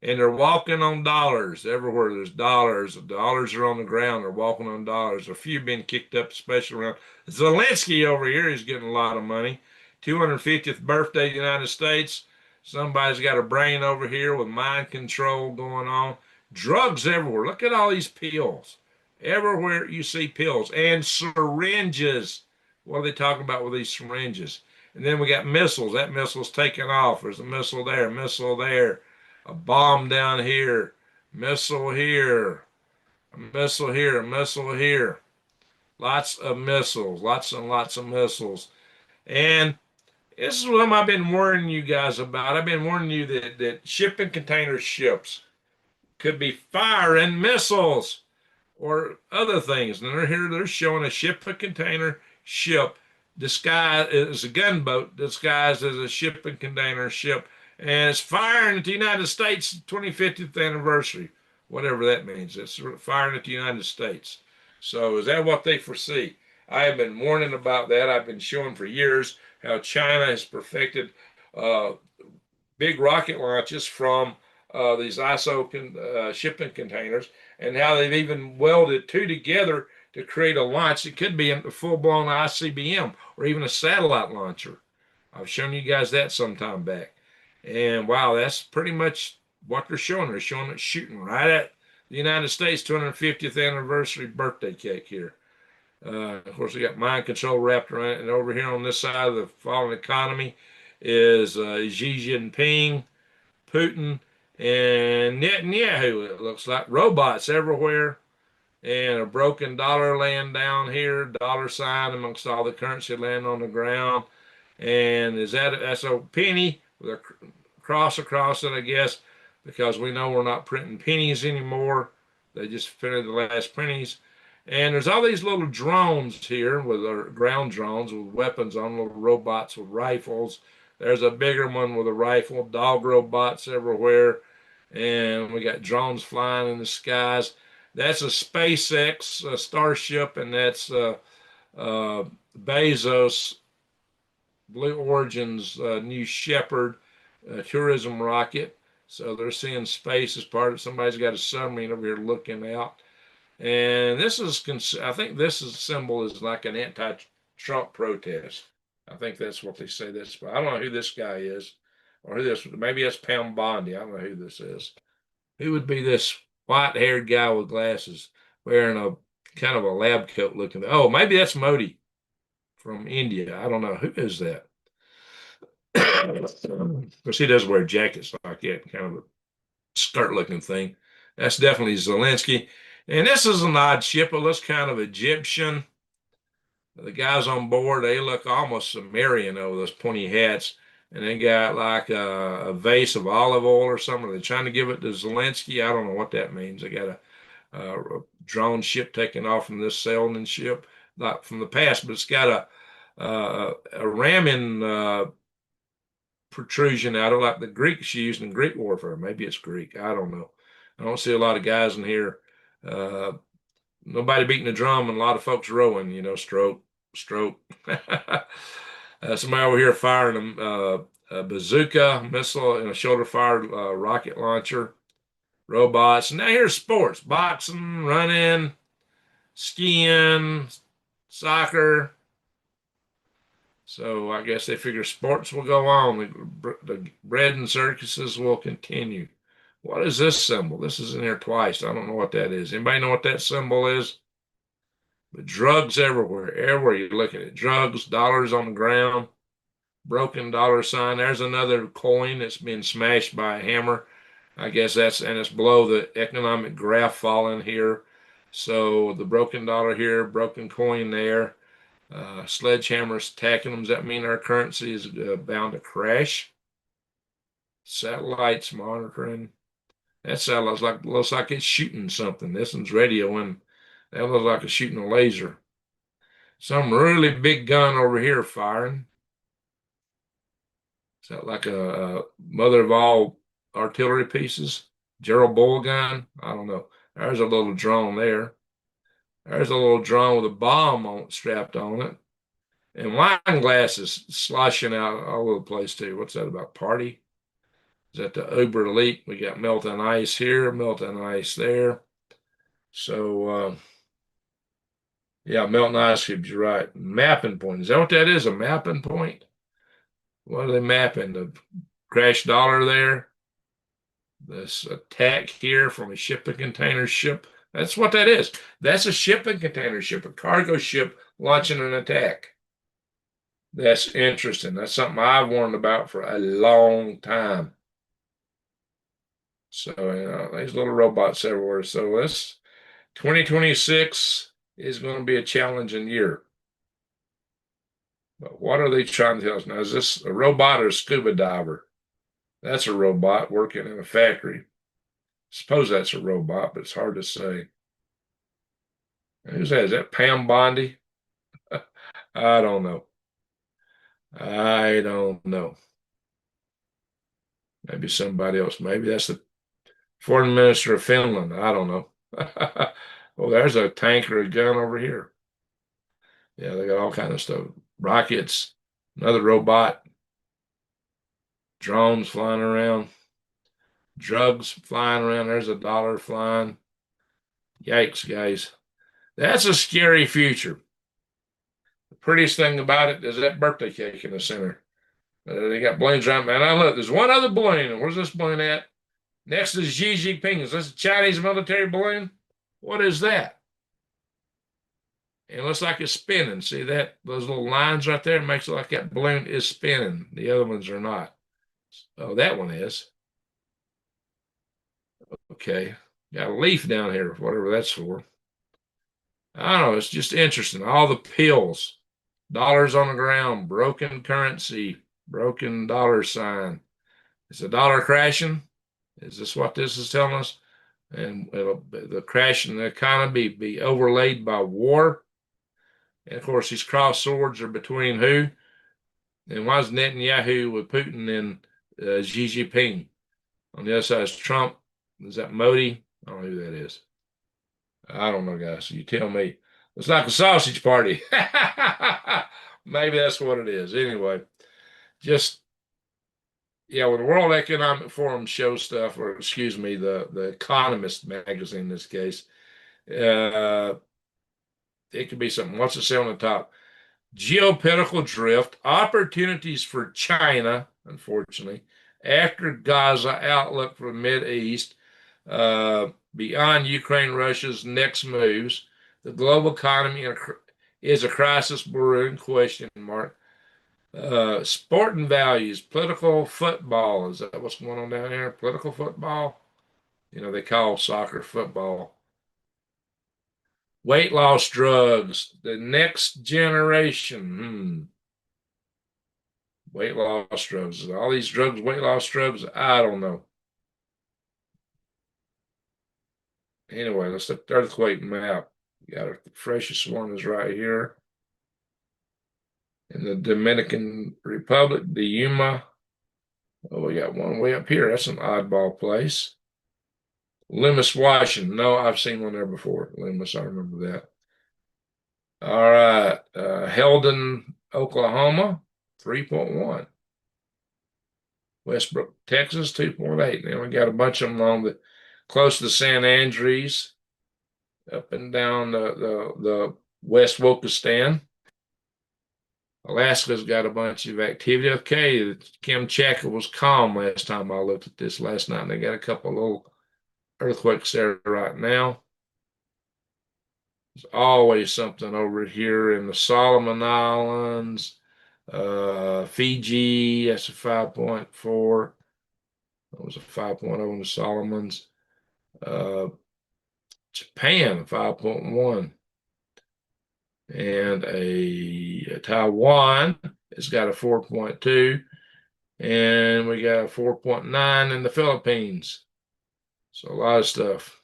S1: And they're walking on dollars everywhere. There's dollars. The dollars are on the ground. They're walking on dollars. A few been kicked up, especially around Zelensky over here. He's getting a lot of money. 250th birthday of the United States. Somebody's got a brain over here with mind control going on. Drugs everywhere. Look at all these pills. Everywhere you see pills and syringes. What are they talking about with these syringes? And then we got missiles. That missile's taking off. There's a missile there, missile there, a bomb down here, missile here, a missile here, a missile here. Lots of missiles, lots and lots of missiles. And this is what I've been warning you guys about. I've been warning you that shipping container ships could be firing missiles or other things. And they're here, they're showing a shipping container ship disguised as a gunboat, disguised as a shipping container ship, and it's firing at the United States 25th anniversary, whatever that means. It's firing at the United States. So is that what they foresee? I have been warning about that. I've been showing for years how China has perfected uh, big rocket launches from these ISO shipping containers, and how they've even welded two together to create a launch. It could be a full-blown ICBM or even a satellite launcher. I've shown you guys that some time back. And wow, that's pretty much what they're showing. They're showing it shooting right at the United States 250th anniversary birthday cake here. Of course, we got mind control wrapped around it. And over here on this side of the fallen economy is Xi Jinping, Putin, and Netanyahu. It looks like robots everywhere, and a broken dollar laying down here, dollar sign amongst all the currency laying on the ground. And that's a penny with a cross across it, I guess, because we know we're not printing pennies anymore. They just printed the last pennies. And there's all these little drones here with our ground drones with weapons on, little robots with rifles. There's a bigger one with a rifle, dog robots everywhere. And we got drones flying in the skies. That's a SpaceX Starship, and that's Bezos, Blue Origin's New Shepard tourism rocket. So they're seeing space as part of somebody's got a submarine over here looking out. And this is, I think this is symbol is like an anti-Trump protest. I think that's what they say this, but I don't know who this guy is or who this, maybe that's Pam Bondi. I don't know who this is. Who would be this white-haired guy with glasses wearing a kind of a lab coat looking? Oh, maybe that's Modi from India. I don't know. Who is that? Because he does wear jackets like that, kind of a skirt looking thing. That's definitely Zelensky. And this is an odd ship. It looks kind of Egyptian. The guys on board, they look almost Sumerian over those pointy hats. And they got like a vase of olive oil or something. They're trying to give it to Zelensky. I don't know what that means. They got a drone ship taking off from this sailing ship, not from the past, but it's got a ramming protrusion out of like the Greeks used in Greek warfare. Maybe it's Greek. I don't know. I don't see a lot of guys in here. Nobody beating the drum and a lot of folks rowing, stroke, stroke. Somebody over here firing a bazooka missile and a shoulder-fired rocket launcher, robots. And now here's sports, boxing, running, skiing, soccer. So I guess they figure sports will go on. The bread and circuses will continue. What is this symbol? This is in here twice. I don't know what that is. Anybody know what that symbol is? But drugs everywhere. Everywhere you look at it. Drugs, dollars on the ground, broken dollar sign. There's another coin that's been smashed by a hammer. I guess it's below the economic graph falling here. So the broken dollar here, broken coin there. Sledgehammers attacking them. Does that mean our currency is bound to crash? Satellites monitoring. That satellite looks like it's shooting something. This one's radioing. That looks like it's shooting a laser. Some really big gun over here firing. Is that like a mother of all artillery pieces? Gerald Bull gun? I don't know. There's a little drone there. There's a little drone with a bomb strapped on it. And wine glasses sloshing out all over the place too. What's that about? Party? Is that the Uber Elite? We got melting ice here, melting ice there. So yeah, melting ice cubes, you're right. Mapping point. Is that what that is? A mapping point? What are they mapping? The crash dollar there? This attack here from a shipping container ship. That's what that is. That's a shipping container ship, a cargo ship launching an attack. That's interesting. That's something I've warned about for a long time. So, there's little robots everywhere. So this 2026 is going to be a challenging year. But what are they trying to tell us now? Is this a robot or a scuba diver? That's a robot working in a factory. Suppose that's a robot, but it's hard to say. Who's that? Is that Pam Bondi? I don't know. I don't know. Maybe somebody else. Maybe that's the foreign minister of Finland. I don't know. Well, there's a tank or a gun over here. Yeah, they got all kind of stuff. Rockets, another robot, drones flying around, drugs flying around. There's a dollar flying. Yikes, guys. That's a scary future. The prettiest thing about it is that birthday cake in the center. They got balloons around. Man, I look, there's one other balloon. Where's this balloon at? Next is Xi Jinping. Is this a Chinese military balloon? What is that? It looks like it's spinning. See that? Those little lines right there? It makes it like that balloon is spinning. The other ones are not. Oh, that one is. Okay. Got a leaf down here, whatever that's for. I don't know. It's just interesting. All the pills, dollars on the ground, broken currency, broken dollar sign. Is the dollar crashing? Is this what this is telling us? And the crash in the economy be overlaid by war. And of course, these cross swords are between who? And why is Netanyahu with Putin and Xi Jinping? On the other side is Trump. Is that Modi? I don't know who that is. I don't know, guys. You tell me. It's like a sausage party. Maybe that's what it is. Anyway, just yeah, when the World Economic Forum shows stuff, or excuse me, the Economist magazine in this case, uh, it could be something. What's it say on the top? Geopolitical drift, opportunities for China, unfortunately, after Gaza, outlook for the Mid East, beyond Ukraine, Russia's next moves, the global economy is a crisis balloon, question mark. Sporting values, political football. Is that what's going on down here? Political football? They call soccer football. Weight loss drugs, the next generation. Weight loss drugs. All these drugs, weight loss drugs, I don't know. Anyway, let's look at the earthquake map. We got the freshest one is right here. In the Dominican Republic, the Yuma. Oh, we got one way up here. That's an oddball place. Loomis, Washington. No, I've seen one there before. Loomis, I remember that. All right. Heldon, Oklahoma, 3.1. Westbrook, Texas, 2.8. Then we got a bunch of them on the close to San Andreas, up and down the West Wokistan. Alaska's got a bunch of activity. Okay, Kamchatka was calm last time I looked at this last night. And they got a couple little earthquakes there right now. There's always something over here in the Solomon Islands, Fiji, that's a 5.4. That was a 5.0 in the Solomons. Japan, 5.1. And a Taiwan has got a 4.2, and we got a 4.9 in the Philippines. So a lot of stuff.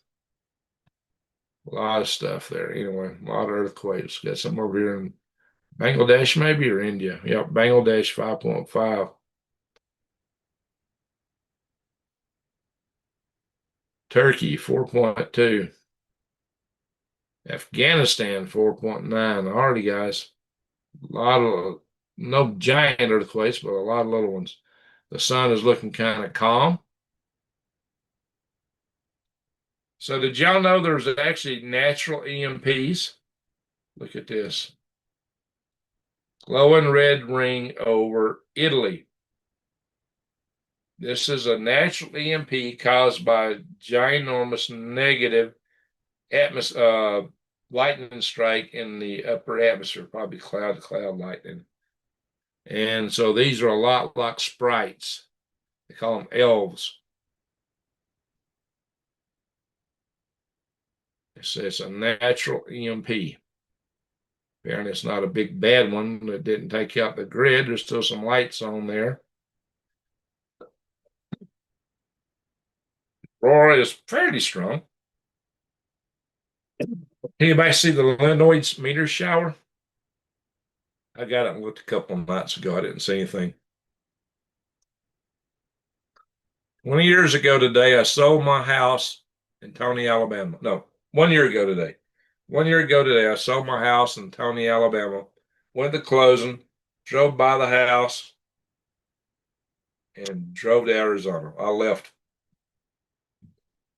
S1: A lot of stuff there. Anyway, a lot of earthquakes. Got some over here in Bangladesh, maybe, or India. Yep, Bangladesh 5.5. Turkey 4.2. Afghanistan 4.9. Already, guys. A lot of, no giant earthquakes, but a lot of little ones. The sun is looking kind of calm. So did y'all know there's actually natural EMPs? Look at this. Glowing red ring over Italy. This is a natural EMP caused by ginormous negative lightning strike in the upper atmosphere, probably cloud to cloud lightning. And so these are a lot like sprites. They call them elves. It's a natural EMP. Apparently, it's not a big bad one that didn't take out the grid. There's still some lights on there. Aurora is fairly strong. Anybody see the Illinois meteor shower? I got it and looked a couple of nights ago. I didn't see anything. 20 years ago today, I sold my house in Tony, Alabama. No, 1 year ago today. 1 year ago today, I sold my house in Tony, Alabama. Went to closing, drove by the house, and drove to Arizona. I left.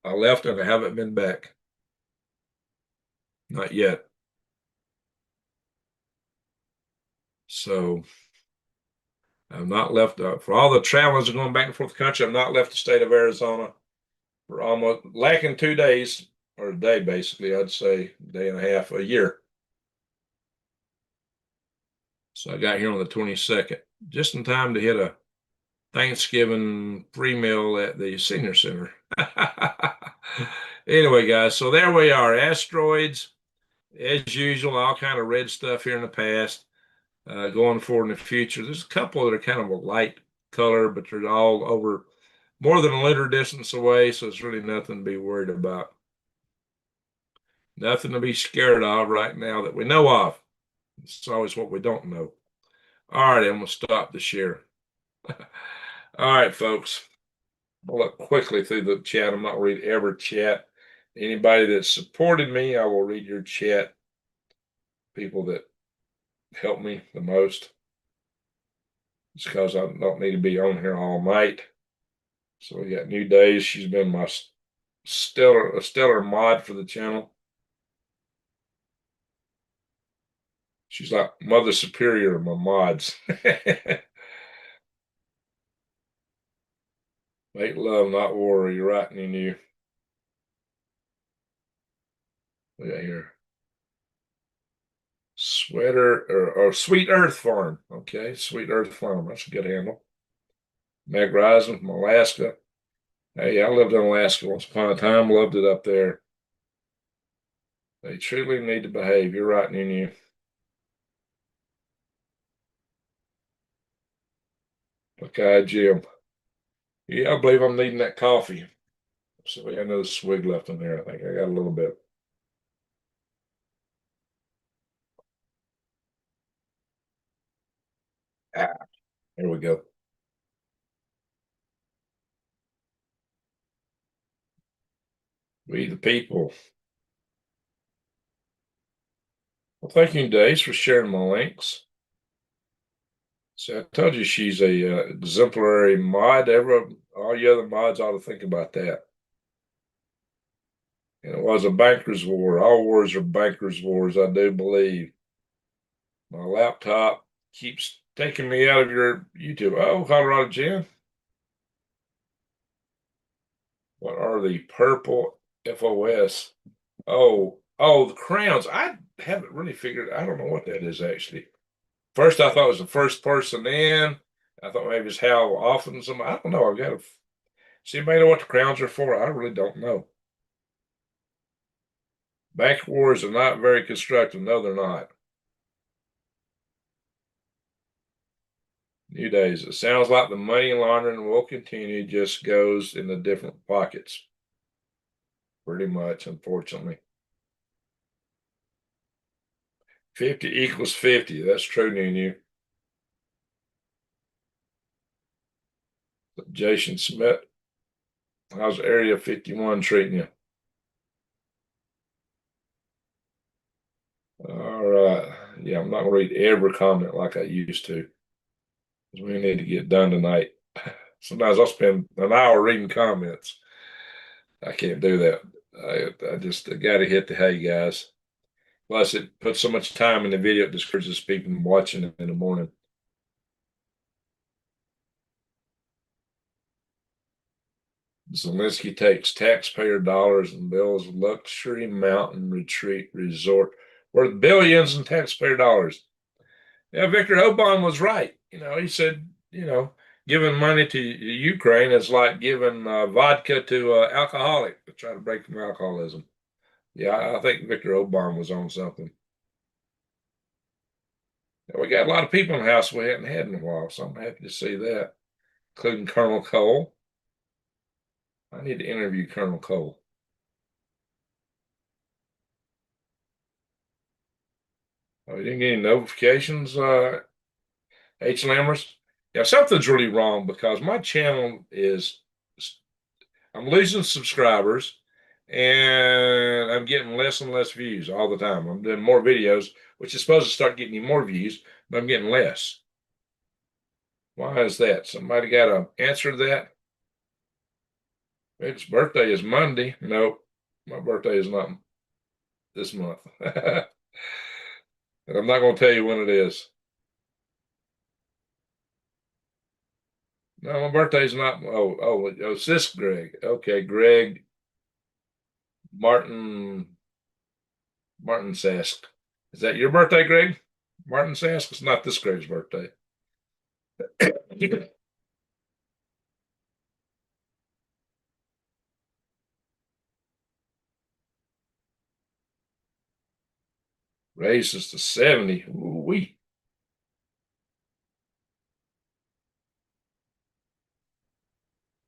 S1: And I haven't been back. Not yet. So I've not left. For all the travelers going back and forth the country, I've not left the state of Arizona for almost lacking 2 days, or a day basically, I'd say a day and a half, a year. So I got here on the 22nd, just in time to hit a Thanksgiving free meal at the senior center. Anyway, guys, so there we are. Asteroids, as usual, all kind of red stuff here in the past. Going forward in the future, there's a couple that are kind of a light color, but they're all over more than a litter distance away, so it's really nothing to be worried about. Nothing to be scared of right now that we know of. It's always what we don't know. All right, I'm going to stop the share. All right, folks. I'll look quickly through the chat. I'm not read every chat. Anybody that supported me, I will read your chat. People that help me the most. It's because I don't need to be on here all night. So we got New Days. She's been my stellar mod for the channel. She's like Mother Superior of my mods. Make love, not war. You're right, Nunu. Look at here. Sweater or Sweet Earth Farm. Okay, Sweet Earth Farm. That's a good handle. Meg Rising from Alaska. Hey, I lived in Alaska once upon a time. Loved it up there. They truly need to behave. You're right, Nunu. Okay, Jim. Yeah, I believe I'm needing that coffee. So we got another swig left in there. I think I got a little bit. Ah, here we go. We the people. Well, thank you, Dace, for sharing my links. So I told you she's a exemplary mod. All you other mods ought to think about that. And it was a banker's war. All wars are banker's wars, I do believe. My laptop keeps taking me out of your YouTube. Oh, Colorado Jen. What are the purple FOS? The crowns. I haven't really figured. I don't know what that is actually. First, I thought it was the first person in. I thought maybe it's how often somebody. I don't know. I've got to see. Anybody know what the crowns are for? I really don't know. Bank wars are not very constructive. No, they're not. New days. It sounds like the money laundering will continue, just goes in the different pockets. Pretty much, unfortunately. 50 equals 50. That's true, Nunu. Jason Smith, how's Area 51 treating you? All right. Yeah, I'm not going to read every comment like I used to. We need to get done tonight. Sometimes I'll spend an hour reading comments. I can't do that. I just got to hit the hay, guys. Plus, it puts so much time in the video, it discourages people from watching it in the morning. Zelensky takes taxpayer dollars and builds luxury mountain retreat resort worth billions in taxpayer dollars. Yeah, Victor Oban was right. He said, giving money to Ukraine is like giving vodka to an alcoholic to try to break from alcoholism. Yeah, I think Victor Oban was on something. We got a lot of people in the house we hadn't had in a while, so I'm happy to see that, including Colonel Cole. I need to interview Colonel Cole. Oh, you didn't get any notifications, H. Lammers? Yeah, something's really wrong because my channel is, I'm losing subscribers and I'm getting less and less views all the time. I'm doing more videos, which is supposed to start getting me more views, but I'm getting less. Why is that? Somebody got to answer that? Its birthday is Monday. Nope, my birthday is not this month. And I'm not going to tell you when it is. No, my birthday's not. Oh, it's this Greg. Okay, Greg Martin Sask. Is that your birthday, Greg? Martin Sask? It's not this Greg's birthday. Raises to 70. Ooh-wee.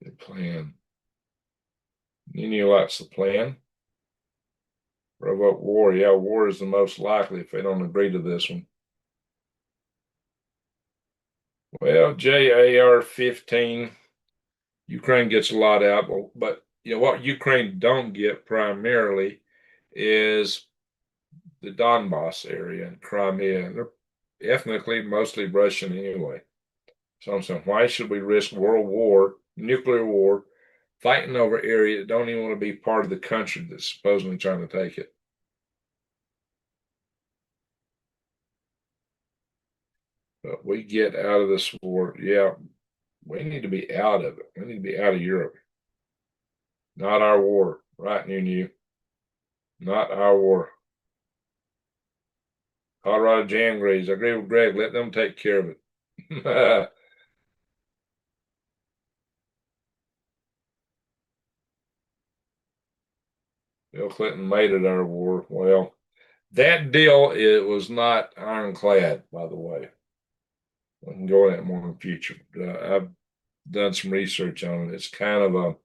S1: Good plan. Nini likes the plan. Robot war. Yeah, war is the most likely if they don't agree to this one. Well, JAR 15. Ukraine gets a lot out, but what Ukraine don't get primarily is the Donbass area and Crimea. They're ethnically mostly Russian anyway. So I'm saying, why should we risk world war, nuclear war, fighting over area that don't even want to be part of the country that's supposedly trying to take it? But we get out of this war. Yeah, we need to be out of it. We need to be out of Europe. Not our war, right, New? Not our war. Colorado Jangreys. I agree with Greg. Let them take care of it. Bill Clinton made it our war. Well, that deal, it was not ironclad, by the way. We can go into that more in the future. I've done some research on it. It's kind of an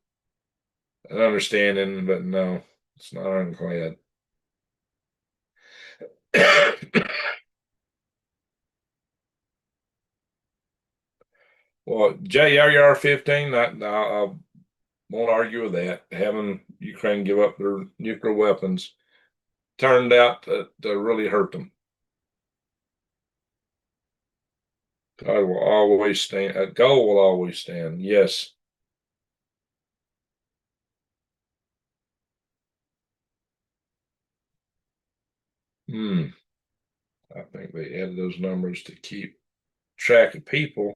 S1: understanding, but no, it's not ironclad. Well, JRR 15, I won't argue with that. Having Ukraine give up their nuclear weapons turned out to really hurt them. God will always stand. A goal will always stand. Yes. I think they added those numbers to keep track of people.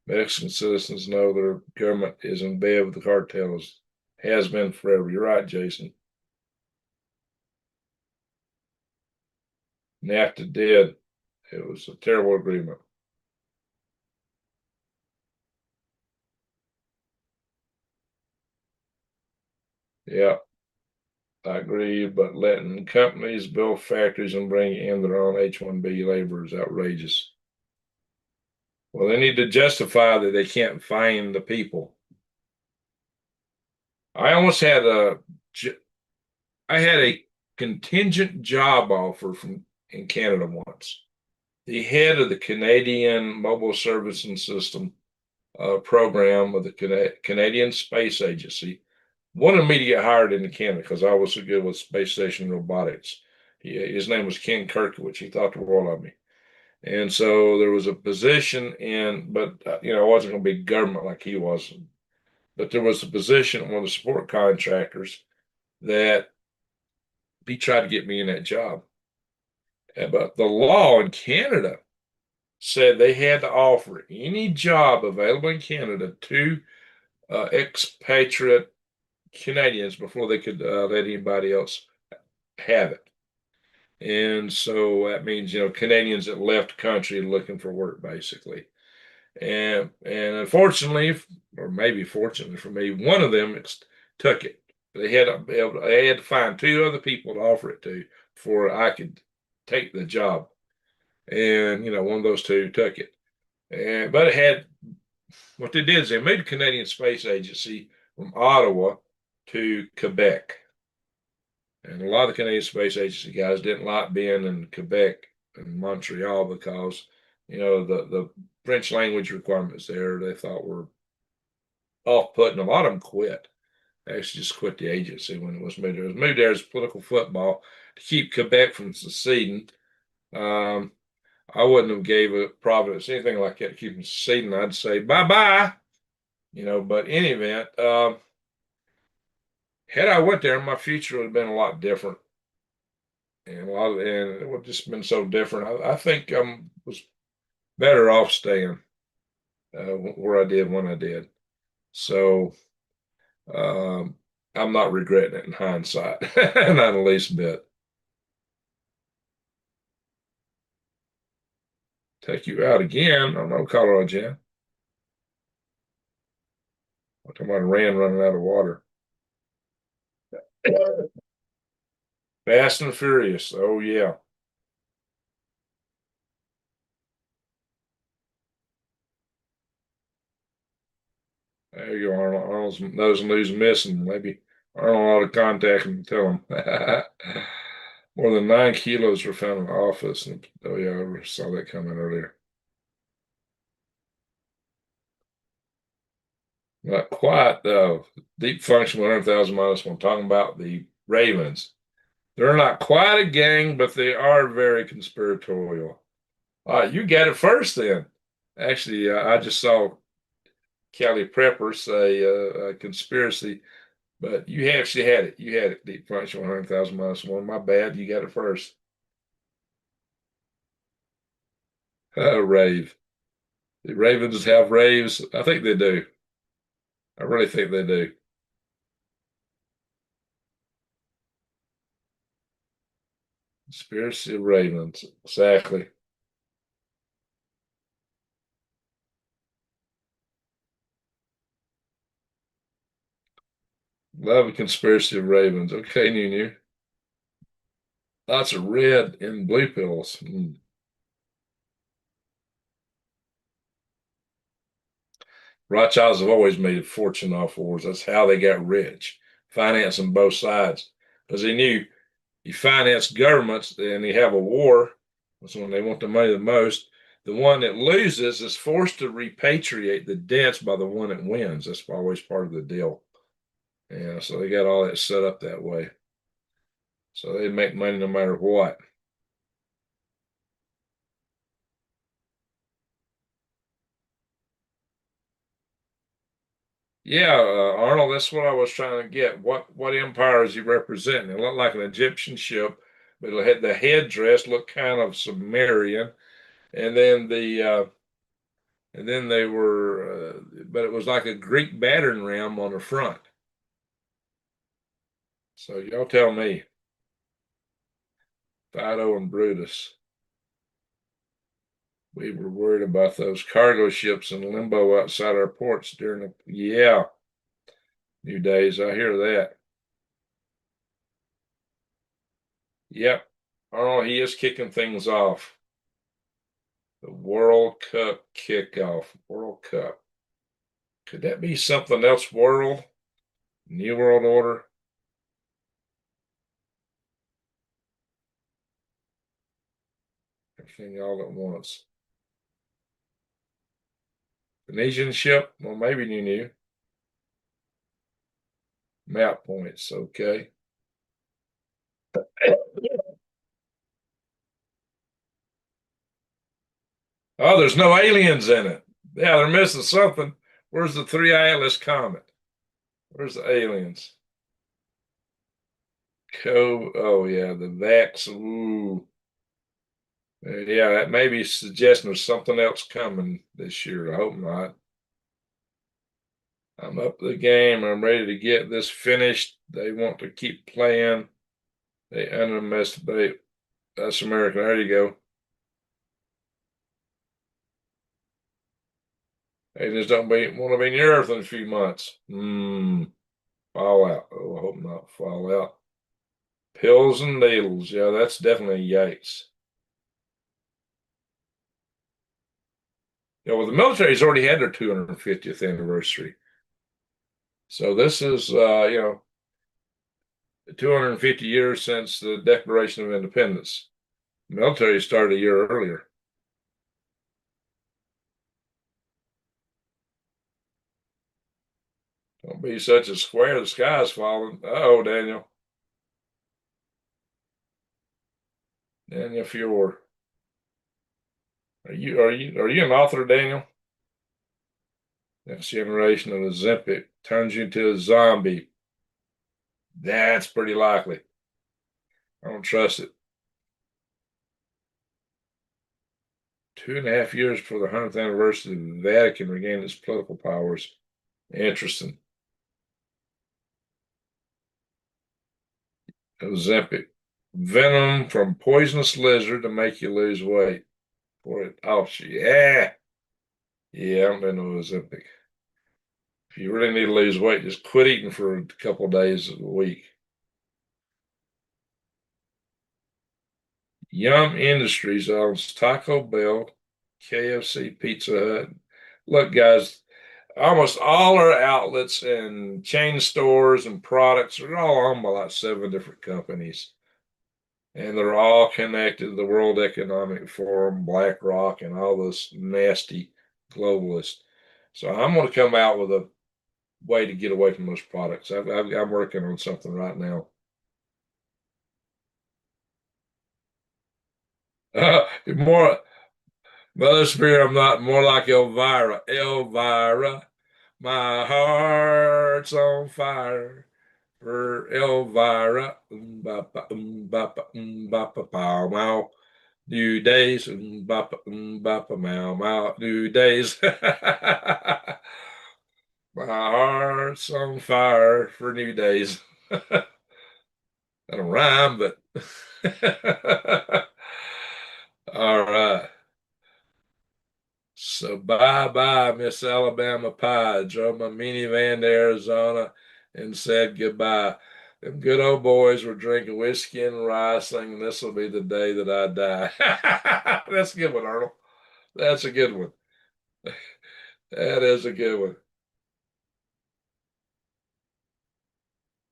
S1: Mexican citizens know their government is in bed with the cartels. Has been forever. You're right, Jason. NAFTA did. It was a terrible agreement. Yeah. I agree, but letting companies build factories and bring in their own H-1B labor is outrageous. Well, they need to justify that they can't find the people. I almost had I had a contingent job offer from in Canada once. The head of the Canadian Mobile Servicing System program of the Canadian Space Agency wanted me to get hired into Canada because I was so good with space station robotics. His name was Ken Kirk, which he thought the world of me. And so there was a position in, but I wasn't going to be government like he was. But there was a position at one of the support contractors that he tried to get me in that job. But the law in Canada said they had to offer any job available in Canada to expatriate Canadians before they could let anybody else have it. And so that means, Canadians that left the country looking for work, basically. And unfortunately, or maybe fortunately for me, one of them took it. They had to find two other people to offer it to before I could take the job. And one of those two took it. But it had what they did is they moved the Canadian Space Agency from Ottawa to Quebec. And a lot of the Canadian Space Agency guys didn't like being in Quebec and Montreal because, the French language requirements there they thought were off-putting. A lot of them quit. They actually just quit the agency when it was moved there. It was moved there as political football to keep Quebec from seceding. Um, I wouldn't have gave a Providence anything like that to keep them seceding. I'd say bye-bye. But in any event, had I went there, my future would have been a lot different. And it would have just been so different. I think I was better off staying where I did when I did. So um, I'm not regretting it in hindsight, not the least bit. Take you out again. I know Colorado Jen. I'm talking about a ran running out of water. Fast and Furious. Oh yeah. There you go, Arnold. Arnold's knows and who's missing. Maybe Arnold ought to contact him and tell him. More than 9 kilos were found in the office. And, oh yeah, I saw that coming earlier. Not quite deep function 100,000 miles when I'm talking about the Ravens. They're not quite a gang, but they are very conspiratorial. You got it first then. Actually, I just saw Kelly Prepper say a conspiracy, but you actually had it. You had it, deep function 100,000 miles one. My bad. You got it first. Rave. The Ravens have raves. I think they do. I really think they do. Conspiracy of Ravens. Exactly. Love a conspiracy of Ravens. Okay, New. Lots of red and blue pills. Rothschilds have always made a fortune off wars. That's how they got rich, financing both sides. Because they knew you finance governments and you have a war, that's when they want the money the most. The one that loses is forced to repatriate the debts by the one that wins. That's always part of the deal. Yeah, so they got all that set up that way. So they make money no matter what. Yeah, Arnold, that's what I was trying to get. What empire is he representing? It looked like an Egyptian ship, but it had the headdress looked kind of Sumerian, and then they were, but it was like a Greek battering ram on the front. So y'all tell me, Fido and Brutus. We were worried about those cargo ships in limbo outside our ports during the, yeah, new days. I hear that. Yep. Oh, he is kicking things off. The World Cup kickoff. World Cup. Could that be something else? World? New World Order? Everything all at once. Venetian ship? Well, maybe you knew. Map points. Okay. Oh, there's no aliens in it. Yeah, they're missing something. Where's the three Atlas comet? Where's the aliens? Oh yeah, the Vax. Ooh. Yeah, that may be suggesting there's something else coming this year. I hope not. I'm up the game. I'm ready to get this finished. They want to keep playing. They underestimate us American. There you go. They just don't want to be near Earth in a few months. Fallout. Oh, I hope not fallout. Pills and needles. Yeah, that's definitely Yates. Well, the military's already had their 250th anniversary. So this is, 250 years since the Declaration of Independence. The military started a year earlier. Don't be such a square. The sky's falling. Oh, Daniel. Daniel Fior. Are you an author, Daniel? Next generation of Ozempic turns you into a zombie. That's pretty likely. I don't trust it. 2.5 years before the 100th anniversary, the Vatican regained its political powers. Interesting. Ozempic. Venom from poisonous lizard to make you lose weight. Oh, yeah. Yeah, I don't know Ozempic. If you really need to lose weight, just quit eating for a couple of days a week. Yum Industries owns Taco Bell, KFC, Pizza Hut. Look, guys, almost all our outlets and chain stores and products are all owned by like 7 different companies. And they're all connected to the World Economic Forum, BlackRock, and all those nasty globalists. So I'm going to come out with a way to get away from those products. I'm working on something right now. More, Mother Spirit, I'm not more like Elvira. Elvira, my heart's on fire for Elvira. Pow, wow. New days, mow, mow, new days. My heart's on fire for new days. I don't rhyme, but all right. So bye bye, Miss Alabama Pie. Drove my minivan to Arizona and said goodbye. Them good old boys were drinking whiskey and rye, singing "This will be the day that I die." That's a good one, Arnold. That's a good one. That is a good one.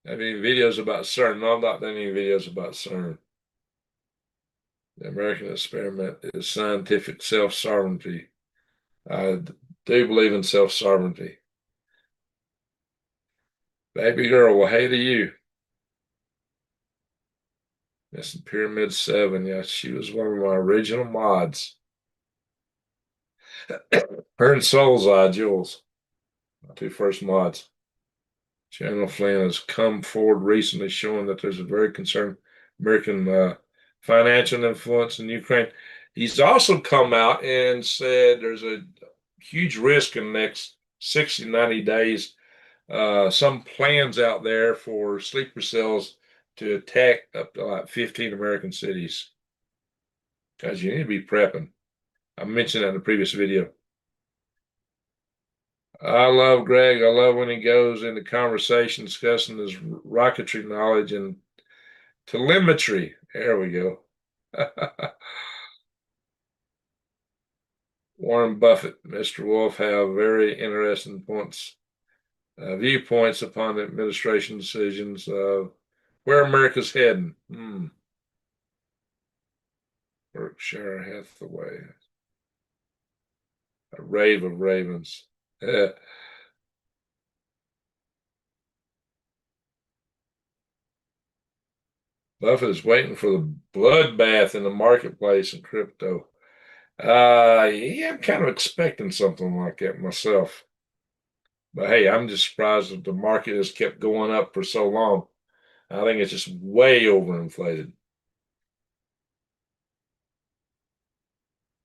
S1: Have any videos about CERN? No, I've not done any videos about CERN. The American experiment is scientific self-sovereignty. I do believe in self-sovereignty. Baby girl, well, hey to you. That's in Pyramid 7. Yeah, she was one of my original mods. Her and Soul's Eye, Jules, my two first mods. General Flynn has come forward recently showing that there's a very concerned American financial influence in Ukraine. He's also come out and said there's a huge risk in the next 60, 90 days. Some plans out there for sleeper cells to attack up to like 15 American cities. Guys, you need to be prepping. I mentioned that in the previous video. I love Greg. I love when he goes into conversation discussing his rocketry knowledge and telemetry. There we go. Warren Buffett, Mr. Wolf have very interesting viewpoints upon the administration decisions of where America's heading. Berkshire Hathaway, a rave of ravens. Buffett is waiting for the bloodbath in the marketplace in crypto. Yeah, I'm kind of expecting something like that myself. But hey, I'm just surprised that the market has kept going up for so long. I think it's just way overinflated.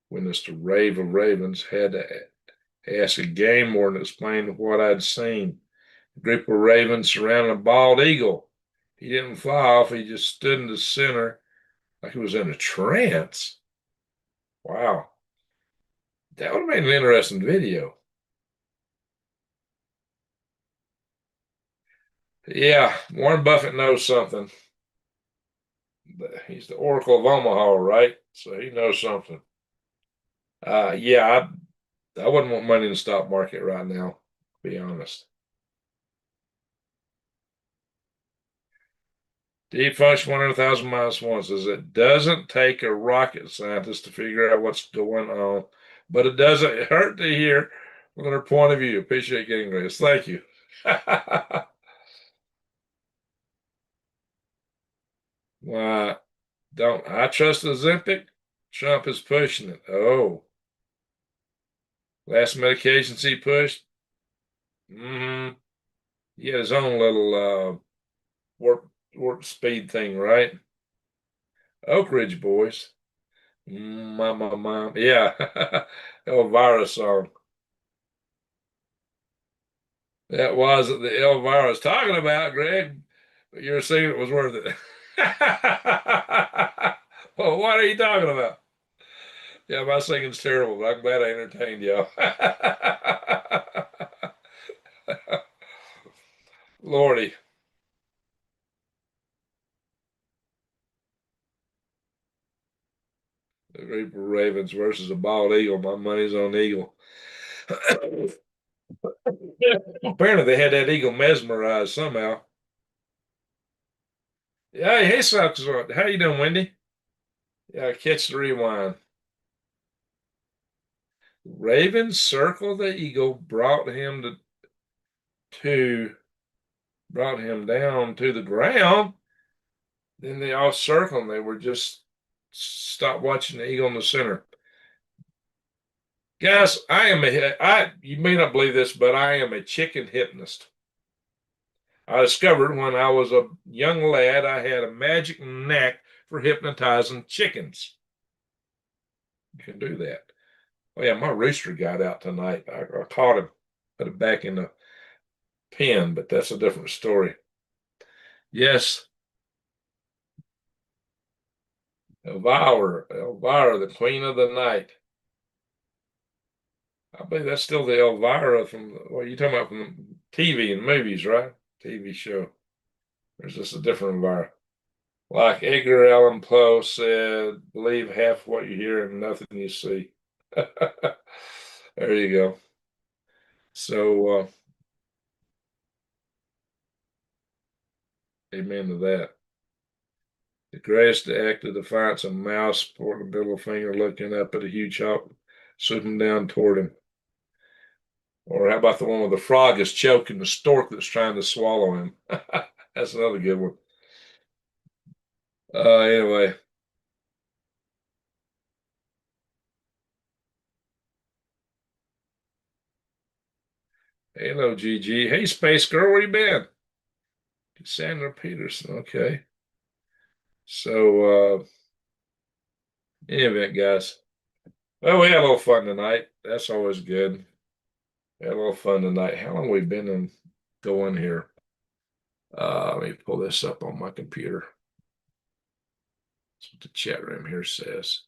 S1: When Mr. Rave of Ravens had to ask a game warden to explain what I'd seen. A group of ravens surrounding a bald eagle. He didn't fly off, he just stood in the center like he was in a trance. Wow. That would have made an interesting video. Yeah, Warren Buffett knows something. He's the Oracle of Omaha, right? So he knows something. Yeah, I wouldn't want money in the stock market right now, to be honest. Deep function 100,000 minus one says it doesn't take a rocket scientist to figure out what's going on, but it doesn't hurt to hear from their point of view. Appreciate getting this. Thank you. Why don't I trust Ozempic? Trump is pushing it. Oh, last medications he pushed. He had his own little warp speed thing, right? Oak Ridge Boys. Mama. Yeah. Elvira song. That was the Elvira was talking about, Greg. But you're saying it was worth it. Well, what are you talking about? Yeah, my singing's terrible, but I'm glad I entertained y'all. Lordy. The Reaper Ravens versus a bald eagle. My money's on Eagle. Apparently, they had that eagle mesmerized somehow. Yeah, hey, Socks, how you doing, Wendy? Yeah, catch the rewind. Ravens circled the eagle, to brought him down to the ground. Then they all circled him. They were just stop watching the eagle in the center. Guys, you may not believe this, but I am a chicken hypnotist. I discovered when I was a young lad, I had a magic knack for hypnotizing chickens. You can do that. Oh yeah, my rooster got out tonight. I caught him, put it back in the pen, but that's a different story. Yes, Elvira, the queen of the night. I believe that's still the Elvira from what you talking about from TV and movies, right? TV show. Or is this a different Elvira? Like Edgar Allan Poe said, believe half what you hear and nothing you see. There you go. So, amen to that. The greatest act of defiance, a mouse supporting the middle finger, looking up at a huge hawk, swooping down toward him. Or how about the one with the frog is choking the stork that's trying to swallow him? That's another good one. Anyway. Hello, GG. Hey, Space Girl, where you been? Cassandra Peterson. Okay. So, in any event, guys. Well, we had a little fun tonight. That's always good. We had a little fun tonight. How long we been going here? Let me pull this up on my computer. That's what the chat room here says.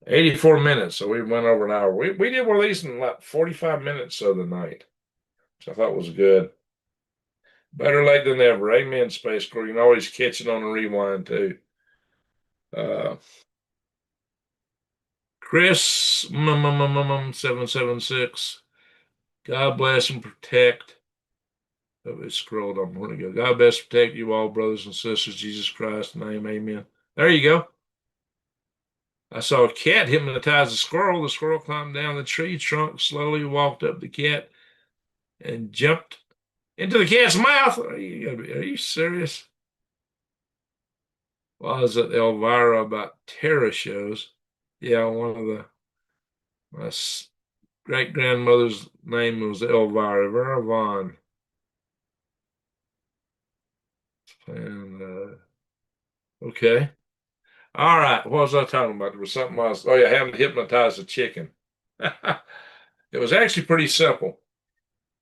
S1: 84 minutes. So we went over an hour. We did one of these in like 45 minutes of the night, which I thought was good. Better late than never. Amen, Space Girl. You can always catch it on the rewind, too. Uh, Chris 776. God bless and protect. Oh, it scrolled on. Where to go? God bless and protect you all, brothers and sisters. Jesus Christ's name, amen. There you go. I saw a cat hypnotize a squirrel. The squirrel climbed down the tree trunk, slowly walked up the cat, and jumped into the cat's mouth. Are you serious? Well, is it Elvira about terror shows? Yeah, one of my great grandmother's name was Elvira, Vera Vaughn. And okay. All right. What was I talking about? There was something else. Oh, yeah, having to hypnotize a chicken. It was actually pretty simple.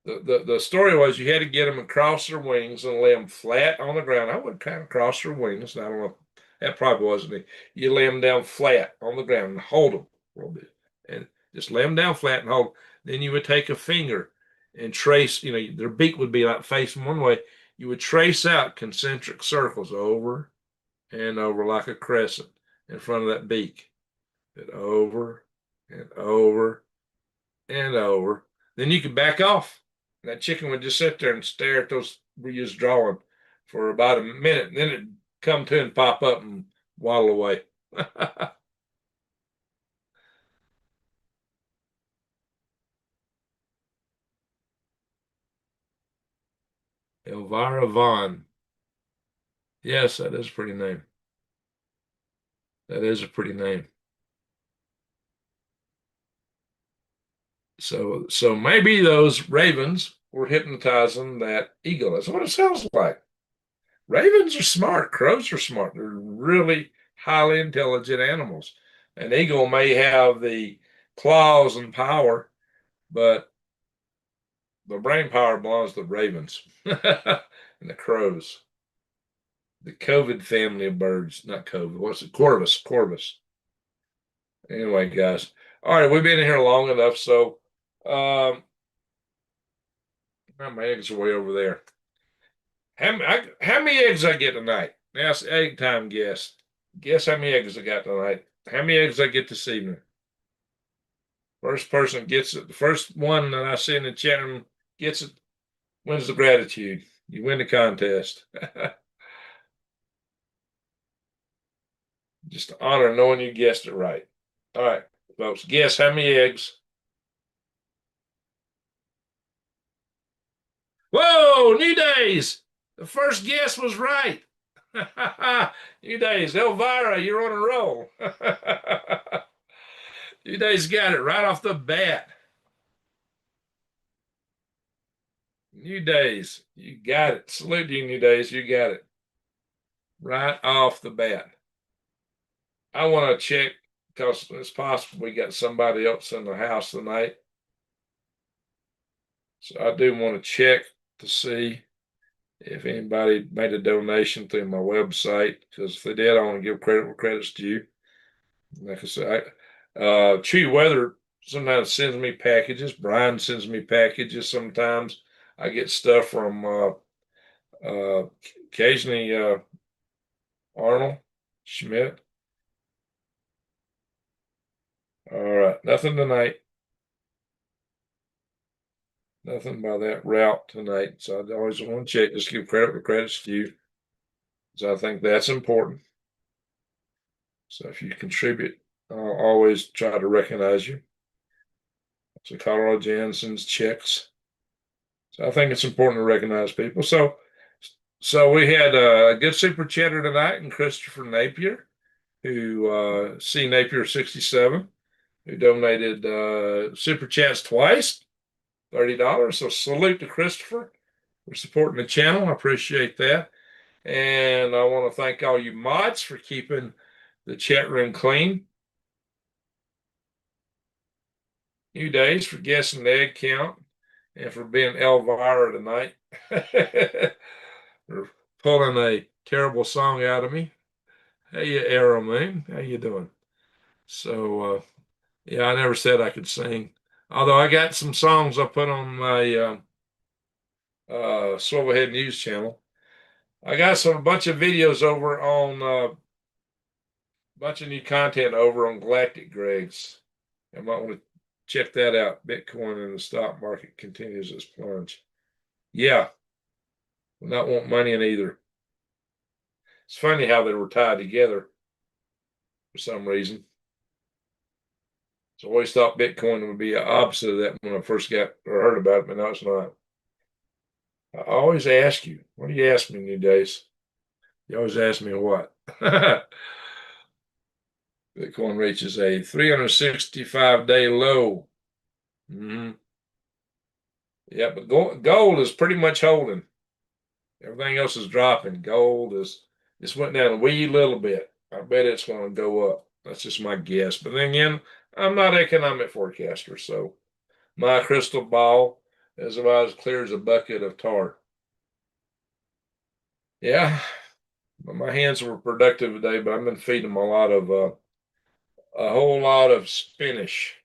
S1: The story was you had to get them across their wings and lay them flat on the ground. I would kind of cross their wings. I don't know. That probably wasn't me. You lay them down flat on the ground and hold them a little bit. And just lay them down flat and hold. Then you would take a finger and trace, their beak would be like facing one way. You would trace out concentric circles over and over like a crescent in front of that beak. And over and over and over. Then you could back off. That chicken would just sit there and stare at those we was drawing for about a minute. And then it'd come to and pop up and waddle away. Elvira Vaughn. Yes, that is a pretty name. That is a pretty name. So maybe those ravens were hypnotizing that eagle. That's what it sounds like. Ravens are smart. Crows are smart. They're really highly intelligent animals. An eagle may have the claws and power, but the brain power belongs to the ravens and the crows. The COVID family of birds, not COVID. What's it? Corvus. Corvus. Anyway, guys. All right, we've been in here long enough. So, my eggs are way over there. How many eggs I get tonight? Now it's egg time. Guess. Guess how many eggs I got tonight. How many eggs I get this evening? First person gets it. The first one that I see in the chat room gets it, wins the gratitude. You win the contest. Just an honor knowing you guessed it right. All right, folks, guess how many eggs? Whoa, New Days! The first guess was right. New Days, Elvira, you're on a roll. New Days got it right off the bat. New Days, you got it. Salute you, New Days, you got it. Right off the bat. I want to check because it's possible we got somebody else in the house tonight. So I do want to check to see if anybody made a donation through my website, because if they did, I want to give credit where credit's due. Like I said, Chewy Weather sometimes sends me packages. Brian sends me packages sometimes. I get stuff from occasionally Arnold Schmidt. All right, nothing tonight. Nothing by that route tonight. So I always want to check, just give credit where credit's due. So I think that's important. So if you contribute, I'll always try to recognize you. So Colorado Jensen's checks. So I think it's important to recognize people. So we had a good super chatter tonight, and Christopher Napier, who C Napier 67, who donated super chats twice, $30. So salute to Christopher for supporting the channel. I appreciate that. And I want to thank all you mods for keeping the chat room clean. New Days for guessing the egg count and for being Elvira tonight. For pulling a terrible song out of me. Hey, Arrow Moon, how you doing? So, yeah, I never said I could sing. Although I got some songs I put on my Swivelhead News channel. I got a bunch of videos over on bunch of new content over on Galactic Greg's. I might want to check that out. Bitcoin and the stock market continues its plunge. Yeah, will not want money in either. It's funny how they were tied together for some reason. So I always thought Bitcoin would be the opposite of that when I first got or heard about it, but no, it's not. I always ask you, what do you ask me these days? You always ask me what? Bitcoin reaches a 365-day low. Mm-hmm. Yeah, but gold is pretty much holding. Everything else is dropping. Gold is just went down a wee little bit. I bet it's going to go up. That's just my guess. But then again, I'm not an economic forecaster, so my crystal ball is about as clear as a bucket of tar. Yeah, but my hands were productive today, but I've been feeding them a whole lot of spinach.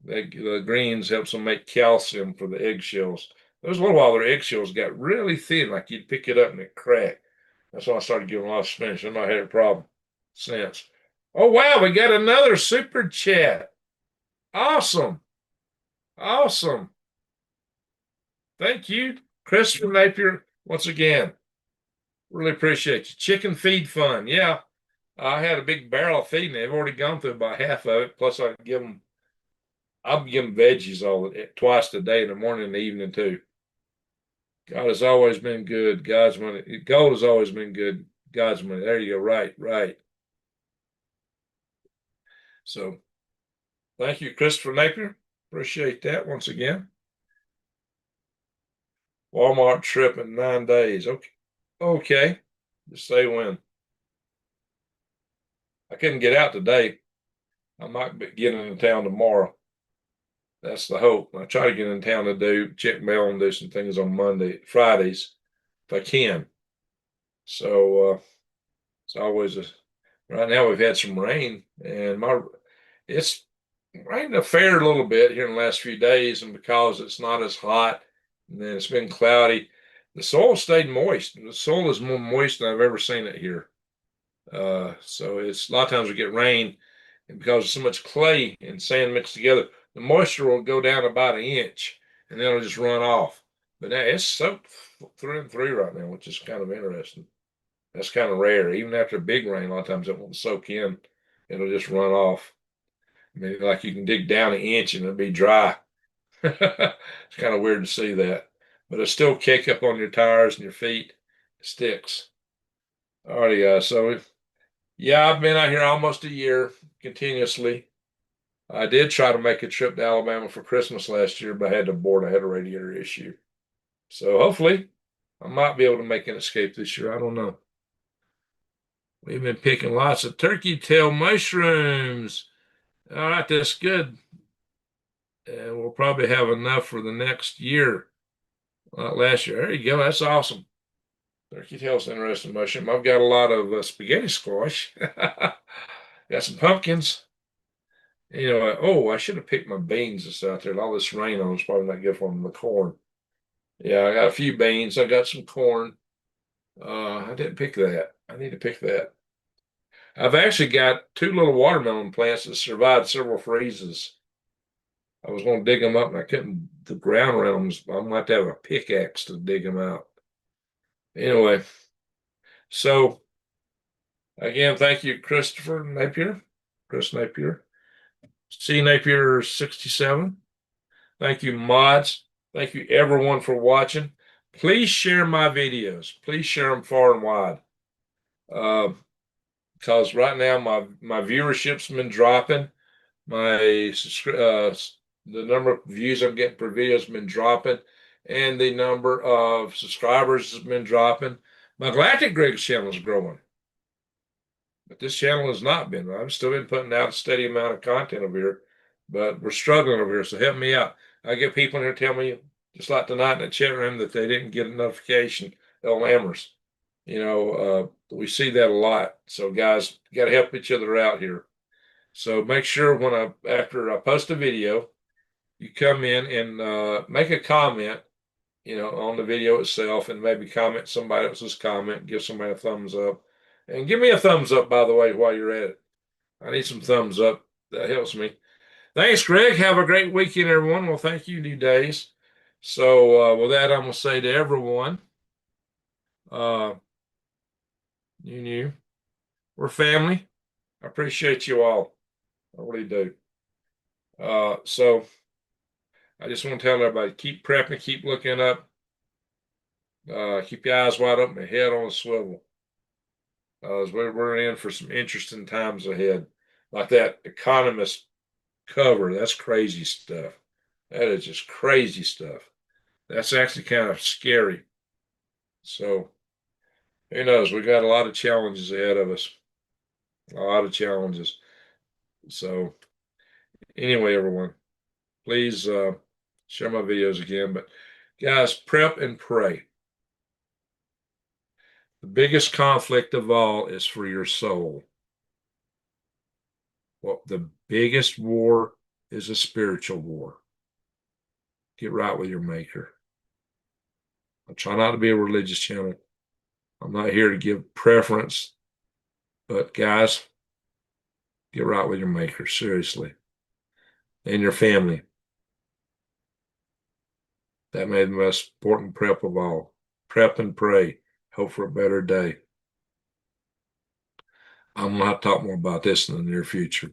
S1: The greens helps them make calcium for the eggshells. There was a little while their eggshells got really thin, like you'd pick it up and it cracked. That's why I started giving a lot of spinach. I've not had a problem since. Oh wow, we got another super chat. Awesome. Awesome. Thank you, Christopher Napier, once again. Really appreciate you. Chicken feed fun. Yeah, I had a big barrel of feeding. They've already gone through about half of it. Plus, I'll give them veggies twice a day, in the morning and the evening too. God has always been good. God's money. Gold has always been good. God's money. There you go. Right, right. So thank you, Christopher Napier. Appreciate that once again. Walmart trip in 9 days. Okay. Okay. Just say when. I couldn't get out today. I might get into town tomorrow. That's the hope. I try to get in town to check mail and do some things on Fridays, if I can. So it's always right now we've had some rain and it's rained a fair little bit here in the last few days, and because it's not as hot and then it's been cloudy, the soil stayed moist. The soil is more moist than I've ever seen it here. So it's a lot of times we get rain, and because there's so much clay and sand mixed together, the moisture will go down about an inch and then it'll just run off. But now it's soaked through and through right now, which is kind of interesting. That's kind of rare. Even after a big rain, a lot of times it won't soak in. It'll just run off. I mean, like you can dig down an inch and it'll be dry. It's kind of weird to see that. But it'll still kick up on your tires and your feet. It sticks. All right, guys. So, yeah, I've been out here almost a year continuously. I did try to make a trip to Alabama for Christmas last year, but I had to abort. I had a radiator issue. So hopefully I might be able to make an escape this year. I don't know. We've been picking lots of turkey tail mushrooms. All right, that's good. And we'll probably have enough for the next year. Last year. There you go. That's awesome. Turkey tail's an interesting mushroom. I've got a lot of spaghetti squash. Got some pumpkins. Oh, I should have picked my beans that's out there. All this rain on is probably not good for them. The corn. Yeah, I got a few beans. I got some corn. I didn't pick that. I need to pick that. I've actually got 2 little watermelon plants that survived several freezes. I was going to dig them up and I couldn't, the ground around them. I'm going to have to have a pickaxe to dig them out. Anyway, so again, thank you, Christopher Napier, Chris Napier, C Napier 67. Thank you, mods. Thank you, everyone, for watching. Please share my videos. Please share them far and wide. Because right now my viewership's been dropping. The number of views I'm getting per video has been dropping, and the number of subscribers has been dropping. My Galactic Greg's channel is growing, but this channel has not been. I've still been putting out a steady amount of content over here, but we're struggling over here, so help me out. I get people in here tell me, just like tonight in the chat room, that they didn't get a notification, El Amers. We see that a lot. So guys, got to help each other out here. So make sure after I post a video, you come in and make a comment, on the video itself, and maybe comment somebody else's comment, give somebody a thumbs up. And give me a thumbs up, by the way, while you're at it. I need some thumbs up. That helps me. Thanks, Greg. Have a great weekend, everyone. Well, thank you, New Days. So, with that, I'm going to say to everyone, uh, you, we're family. I appreciate you all. I really do. So, I just want to tell everybody keep prepping, keep looking up, keep your eyes wide open, your head on a swivel. As we're in for some interesting times ahead. Like that Economist cover, that's crazy stuff. That is just crazy stuff. That's actually kind of scary. So, who knows? We got a lot of challenges ahead of us. A lot of challenges. So, anyway, everyone, please share my videos again. But, guys, prep and pray. The biggest conflict of all is for your soul. Well, the biggest war is a spiritual war. Get right with your maker. I try not to be a religious channel. I'm not here to give preference, but guys, get right with your maker, seriously. And your family. That may be the most important prep of all. Prep and pray. Hope for a better day. I'm going to have to talk more about this in the near future.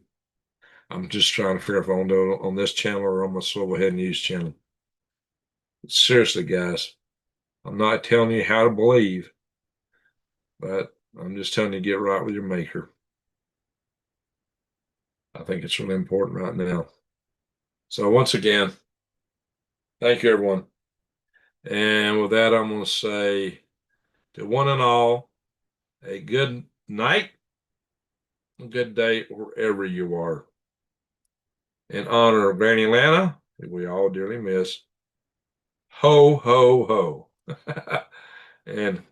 S1: I'm just trying to figure out if I want to do it on this channel or on my Swivel Head News channel. But seriously, guys, I'm not telling you how to believe, but I'm just telling you to get right with your maker. I think it's really important right now. So once again, thank you, everyone. And with that, I'm going to say to one and all, a good night, a good day, wherever you are. In honor of Granny Lana, who we all dearly miss, ho, ho, ho. And